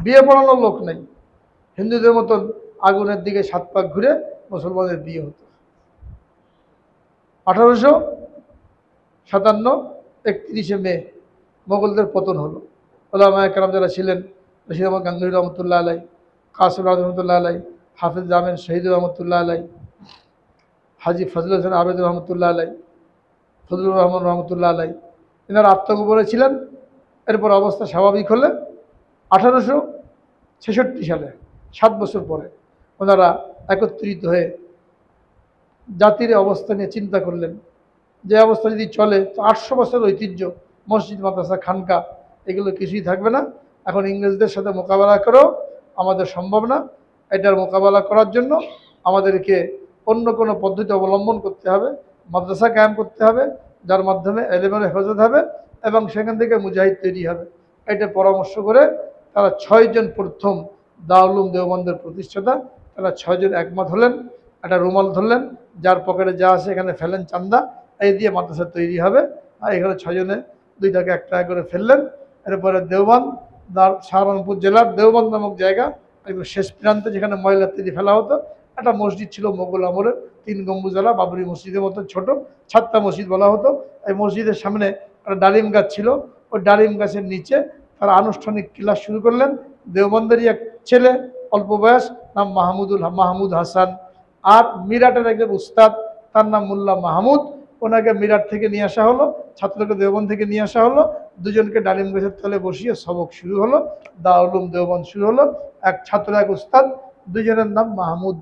বিয়ে পড়ানোর লোক নেই। হিন্দুদের মতন আগুনের দিকে 7 পাক ঘুরে মুসলমানদের বিয়ে হতো। 1857 31শে মে মোগলদের পতন হলো। ওলামায়ে কেরাম যারা ছিলেন, রশিদ আহমদ গাঙ্গুহি রহমতুল্লাহ আলাই, কাসিম রহমতুল্লাহ আলাই, হাফিজ জামিন শহীদুর রহমতুল্লাহ আলাই, হাজি ফজলুল হোসেন আবেদ রহমতুল্লাহ আলাই, ফজলুর রহমান রহমতুল্লাহ আলাই, এনারা আত্মগোপনে ছিলেন। এরপর অবস্থা স্বাভাবিক হলে 1866 সালে, 7 বছর পরে, ওনারা একত্রিত হয়ে জাতির অবস্থা নিয়ে চিন্তা করলেন যে অবস্থা যদি চলে তো 800 বছরের ঐতিহ্য, মসজিদ মাদ্রাসা খানকা, এগুলো কিছুই থাকবে না। এখন ইংরেজদের সাথে মোকাবেলা করেও আমাদের সম্ভব না। এটার মোকাবেলা করার জন্য আমাদেরকে অন্য কোনো পদ্ধতি অবলম্বন করতে হবে, মাদ্রাসা কায়েম করতে হবে, যার মাধ্যমে এলেমের হেফাজত হবে এবং সেখান থেকে মুজাহিদ তৈরি হবে। এটা পরামর্শ করে তারা 6 জন প্রথম দারুল উলুম দেওবন্দের প্রতিষ্ঠাতা, তারা 6 জন একমত হলেন। একটা রুমাল ধরলেন, যার পকেটে যা আছে এখানে ফেলেন চান্দা, এই দিয়ে মাদ্রাসা তৈরি হবে। আর এখানে 6 জনে 2 টাকা 1 টাকা করে ফেললেন। এরপরে দেওবন্দ, সাহারানপুর জেলার দেওবন্দ নামক জায়গা, একদম শেষ প্রান্তে যেখানে ময়লা তৈরি ফেলা হতো, একটা মসজিদ ছিল মোগল আমলের, 3 গম্বুজওয়ালা বাবরি মসজিদের মতো ছোট, 7টা মসজিদ বলা হতো। এই মসজিদের সামনে একটা ডালিম গাছ ছিল, ওই ডালিম গাছের নিচে তারা আনুষ্ঠানিক ক্লাস শুরু করলেন। দেওবন্দেরই এক ছেলে, অল্প বয়স, নাম মাহমুদ হাসান, আর মিরাটের একজন উস্তাদ, তার নাম মোল্লা মাহমুদ। ওনাকে মিরাট থেকে নিয়ে আসা হলো, ছাত্রকে দেওবন্দ থেকে নিয়ে আসা হলো। দুজনকে ডালিম গাছের তলে বসিয়ে সবক শুরু হলো, দারুল উলুম দেওবন্দ শুরু হলো। এক ছাত্র, এক উস্তাদ, দুজনের নাম মাহমুদ,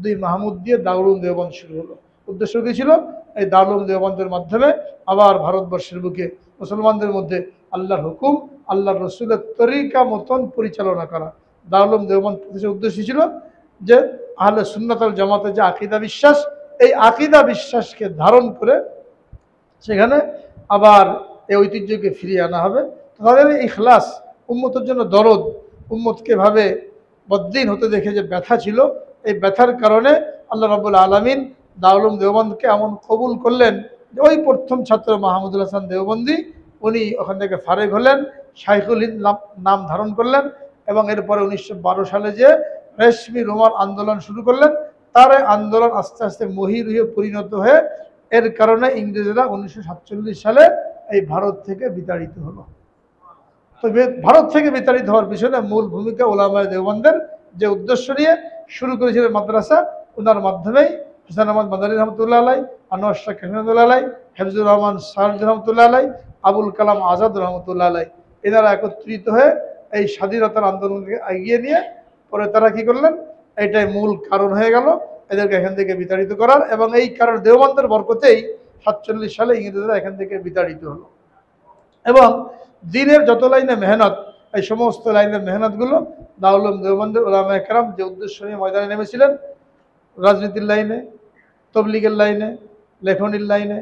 2 মাহমুদ দিয়ে দারুল উলুম দেওবন্দ শুরু হলো। উদ্দেশ্য কী ছিল? এই দারুল উলুম দেওবন্দের মাধ্যমে আবার ভারতবর্ষের বুকে মুসলমানদের মধ্যে আল্লাহর হুকুম, আল্লাহর রসুলের তরিকা মতন পরিচালনা করা। দারুল উলুম দেওবন্দ প্রতিষ্ঠার উদ্দেশ্য ছিল যে আহলে সুন্নাত ওয়াল জামাতের যে আকীদা বিশ্বাস, এই আকীদা বিশ্বাসকে ধারণ করে সেখানে আবার এই ঐতিহ্যকে ফিরিয়ে আনা হবে। তাদের ইখলাস, উম্মতের জন্য দরদ, উম্মতকে ভাবে বদ্দিন হতে দেখে যে ব্যথা ছিল, এই ব্যথার কারণে আল্লাহ রাব্বুল আলামিন দারুল উলুম দেওবন্দকে এমন কবুল করলেন যে ওই প্রথম ছাত্র মাহমুদুল হাসান দেওবন্দি, উনি ওখান থেকে ফারেক হলেন, শাইখুল হিন্দ নাম ধারণ করলেন এবং এরপরে 1912 সালে যে রেশমি রুমাল আন্দোলন শুরু করলেন, তার আন্দোলন আস্তে আস্তে মহিরুহে পরিণত হয়ে এর কারণে ইংরেজরা 1947 সালে এই ভারত থেকে বিতাড়িত হলো। তো ভারত থেকে বিতাড়িত হওয়ার পিছনে মূল ভূমিকা ওলামায়ে দেওবন্দের, যে উদ্দেশ্য নিয়ে শুরু করেছিলেন মাদ্রাসা, ওনার মাধ্যমেই হুসাইন আহমদ মাদানী রহমতুল্লাহ আলাই, আনোয়ার শাহ কাশিমুল্লাহ আলাই, হেফজুর রহমান সাহেদ রহমতুল্লাহ আলাই, আবুল কালাম আজাদ রহমতুল্লাহ আলাই, এনারা একত্রিত হয়ে এই স্বাধীনতার আন্দোলনকে এগিয়ে নিয়ে পরে তারা কি করলেন, এটাই মূল কারণ হয়ে গেল এদেরকে এখান থেকে বিতাড়িত করার। এবং এই কারণ দেওবন্দের বরকতেই 47 সালে ইংরেজরা এখান থেকে বিতাড়িত হলো। এবং দিনের যত লাইনে মেহনত, এই সমস্ত লাইনের মেহনতগুলো দারুল উলুম দেওবন্দের উলামায়ে কেরাম যে উদ্দেশ্য নিয়ে ময়দানে নেমেছিলেন, রাজনীতির লাইনে, তবলিগের লাইনে, লেখনির লাইনে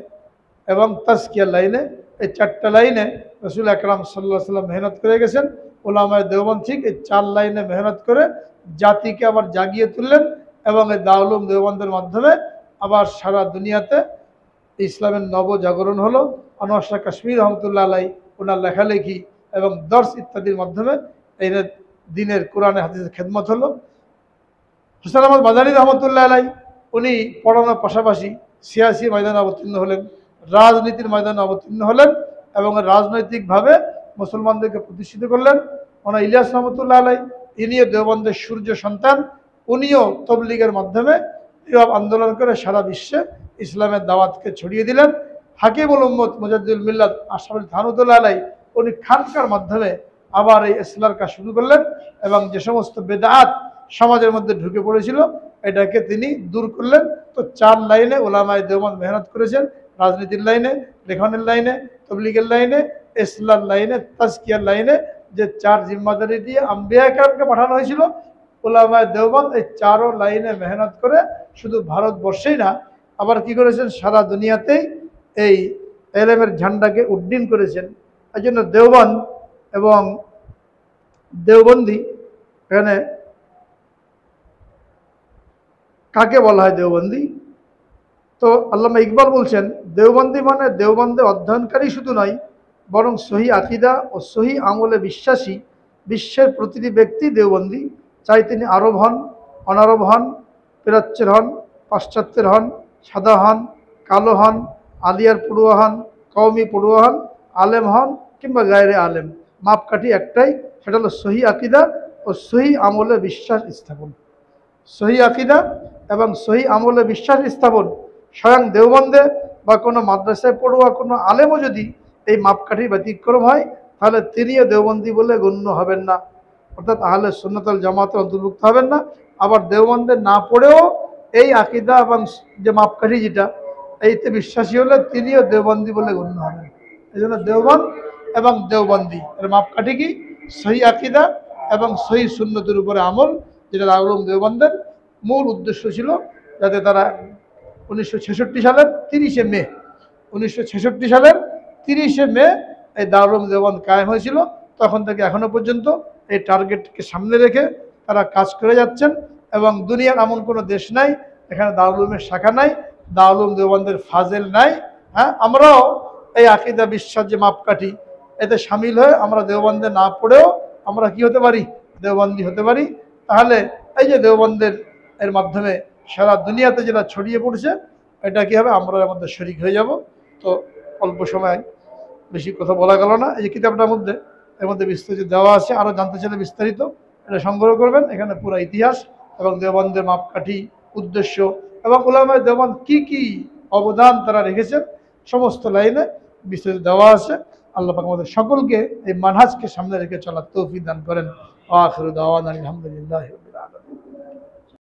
এবং তাজকিয়ার লাইনে, এই 4টা লাইনে রাসূল আকরাম সাল্লাল্লাহু আলাইহি ওয়াসাল্লাম মেহনত করে গেছেন। ওলামায়ে দেওবন্দ ঠিক এই 4 লাইনে মেহনত করে জাতিকে আবার জাগিয়ে তুললেন এবং এই দারুল উলুম দেওবন্দের মাধ্যমে আবার সারা দুনিয়াতে ইসলামের নবজাগরণ হলো। আনোয়ার শাহ কাশ্মীর রহমতুল্লাহ আলাই ওনার লেখালেখি এবং দর্শ ইত্যাদির মাধ্যমে এই দিনের কোরআনে হাদিসের খেদমত হলো। হুসাইন আহমদ মাদানী রহমতুল্লাহ আলাই উনি পড়ানোর পাশাপাশি সিয়াসি ময়দানে অবতীর্ণ হলেন, রাজনীতির ময়দানে অবতীর্ণ হলেন এবং রাজনৈতিকভাবে মুসলমানদেরকে প্রতিষ্ঠিত করলেন। ওনার ইলিয়াস রহমতুল্লাহ আলাই ইনিও দেওবন্দের সূর্য সন্তান, উনিও তবলিগের মাধ্যমে নীরব আন্দোলন করে সারা বিশ্বে ইসলামের দাওয়াতকে ছড়িয়ে দিলেন। হাকিমুল উম্মত মুজাদ্দিদুল মিল্লাত আশরাফুল থানউতুল্লাহ আলাই উনি খানকার মাধ্যমে আবার এই ইসলার কাজ শুরু করলেন এবং যে সমস্ত বেদাত সমাজের মধ্যে ঢুকে পড়েছিল এটাকে তিনি দূর করলেন। তো 4 লাইনে ওলামায়ে দেওবন্দ মেহনত করেছেন, রাজনীতির লাইনে, লেখনের লাইনে, তবলিগের লাইনে, ইসলার লাইনে, তাজকিয়ার লাইনে, যে 4 জিম্মাদারি দিয়ে আম্বিয়া কেরামকে পাঠানো হয়েছিল। ওলামায়ে দেওবন্দ এই 4 লাইনে মেহনত করে শুধু ভারতবর্ষেই না, আবার কি করেছেন, সারা দুনিয়াতেই এই এলেমের ঝান্ডাকে উড্ডীন করেছেন। এই জন্য দেওবন্দ এবং দেওবন্দি, এখানে কাকে বলা হয় দেওবন্দি? তো আল্লামা ইকবাল বলছেন, দেওবন্দি মানে দেওবন্দে অধ্যয়নকারী শুধু নয়, বরং সহি আকিদা ও সহি আমলে বিশ্বাসী বিশ্বের প্রতিটি ব্যক্তি দেওবন্দি, চাই তিনি আরব হন, অনারব হন, প্রাচ্যের হন, পাশ্চাত্যের হন, সাদা হন, কালো হন, আলিয়ার পড়ুয়া হন, কওমি পড়ুয়া হন, আলেম হন কিংবা গায়রে আলেম, মাপকাঠি একটাই, সেটা হলো সহি আকিদা ও সহি আমলে বিশ্বাস স্থাপন। সহি আকিদা এবং সহি আমলে বিশ্বাস স্থাপন স্বয়ং দেওবন্দে বা কোনো মাদ্রাসায় পড়ুয়া কোনো আলেমও যদি এই মাপকাঠি ব্যতিক্রম হয় তাহলে তিনিও দেওবন্দি বলে গণ্য হবেন না, অর্থাৎ আহলে সুন্নাত ওয়াল জামাতের অন্তর্ভুক্ত হবেন না। আবার দেওবন্দে না পড়েও এই আকিদা এবং যে মাপকাঠি যেটা এইতে বিশ্বাসী হলে তিনিও দেওবন্দি বলে গণ্য হবেন। এই জন্য দেওবন্দ এবং দেওবন্দি এর মাপকাঠি কি? সহি আকিদা এবং সহি সুন্নতের উপরে আমল, যেটা দারুল উলুম দেওবন্দের মূল উদ্দেশ্য ছিল, যাতে তারা 1966 সালের 30শে মে 1966 সালের 30শে মে এই দারুল উলুম দেওবন্দ কায়েম হয়েছিল। তখন থেকে এখনো পর্যন্ত এই টার্গেটকে সামনে রেখে তারা কাজ করে যাচ্ছেন এবং দুনিয়ার এমন কোনো দেশ নাই এখানে দারুল উলুমের শাখা নাই, দারুল উলুম দেওবন্দের ফাজেল নাই। হ্যাঁ, আমরাও এই আকিদা বিশ্বাস যে মাপকাঠি এতে সামিল হয়ে আমরা দেওবন্দে না পড়েও আমরা কি হতে পারি? দেওবন্দি হতে পারি। তাহলে এই যে দেওবন্দের এর মাধ্যমে সারা দুনিয়াতে যেটা ছড়িয়ে পড়ছে এটা কি হবে? আমরা এর মধ্যে শরিক হয়ে যাব। তো অল্প সময় বেশি কথা বলা গেল না। এই যে কিতাবটার মধ্যে এর মধ্যে বিস্তারিত দেওয়া আছে, আরও জানতে চাইলে বিস্তারিত এটা সংগ্রহ করবেন। এখানে পুরো ইতিহাস এবং দেওবন্দের মাপকাঠি, উদ্দেশ্য এবং উলামায়ে দেওবন্দ কি কি অবদান তারা রেখেছেন সমস্ত লাইনে বিস্তারিত দেওয়া আছে। আল্লাহ পাক আমাদের সকলকে এই মানহাজকে সামনে রেখে চলার তৌফিক দান করেন। আখিরু দাওয়ানা আলহামদুলিল্লাহি রাব্বিল আলামিন।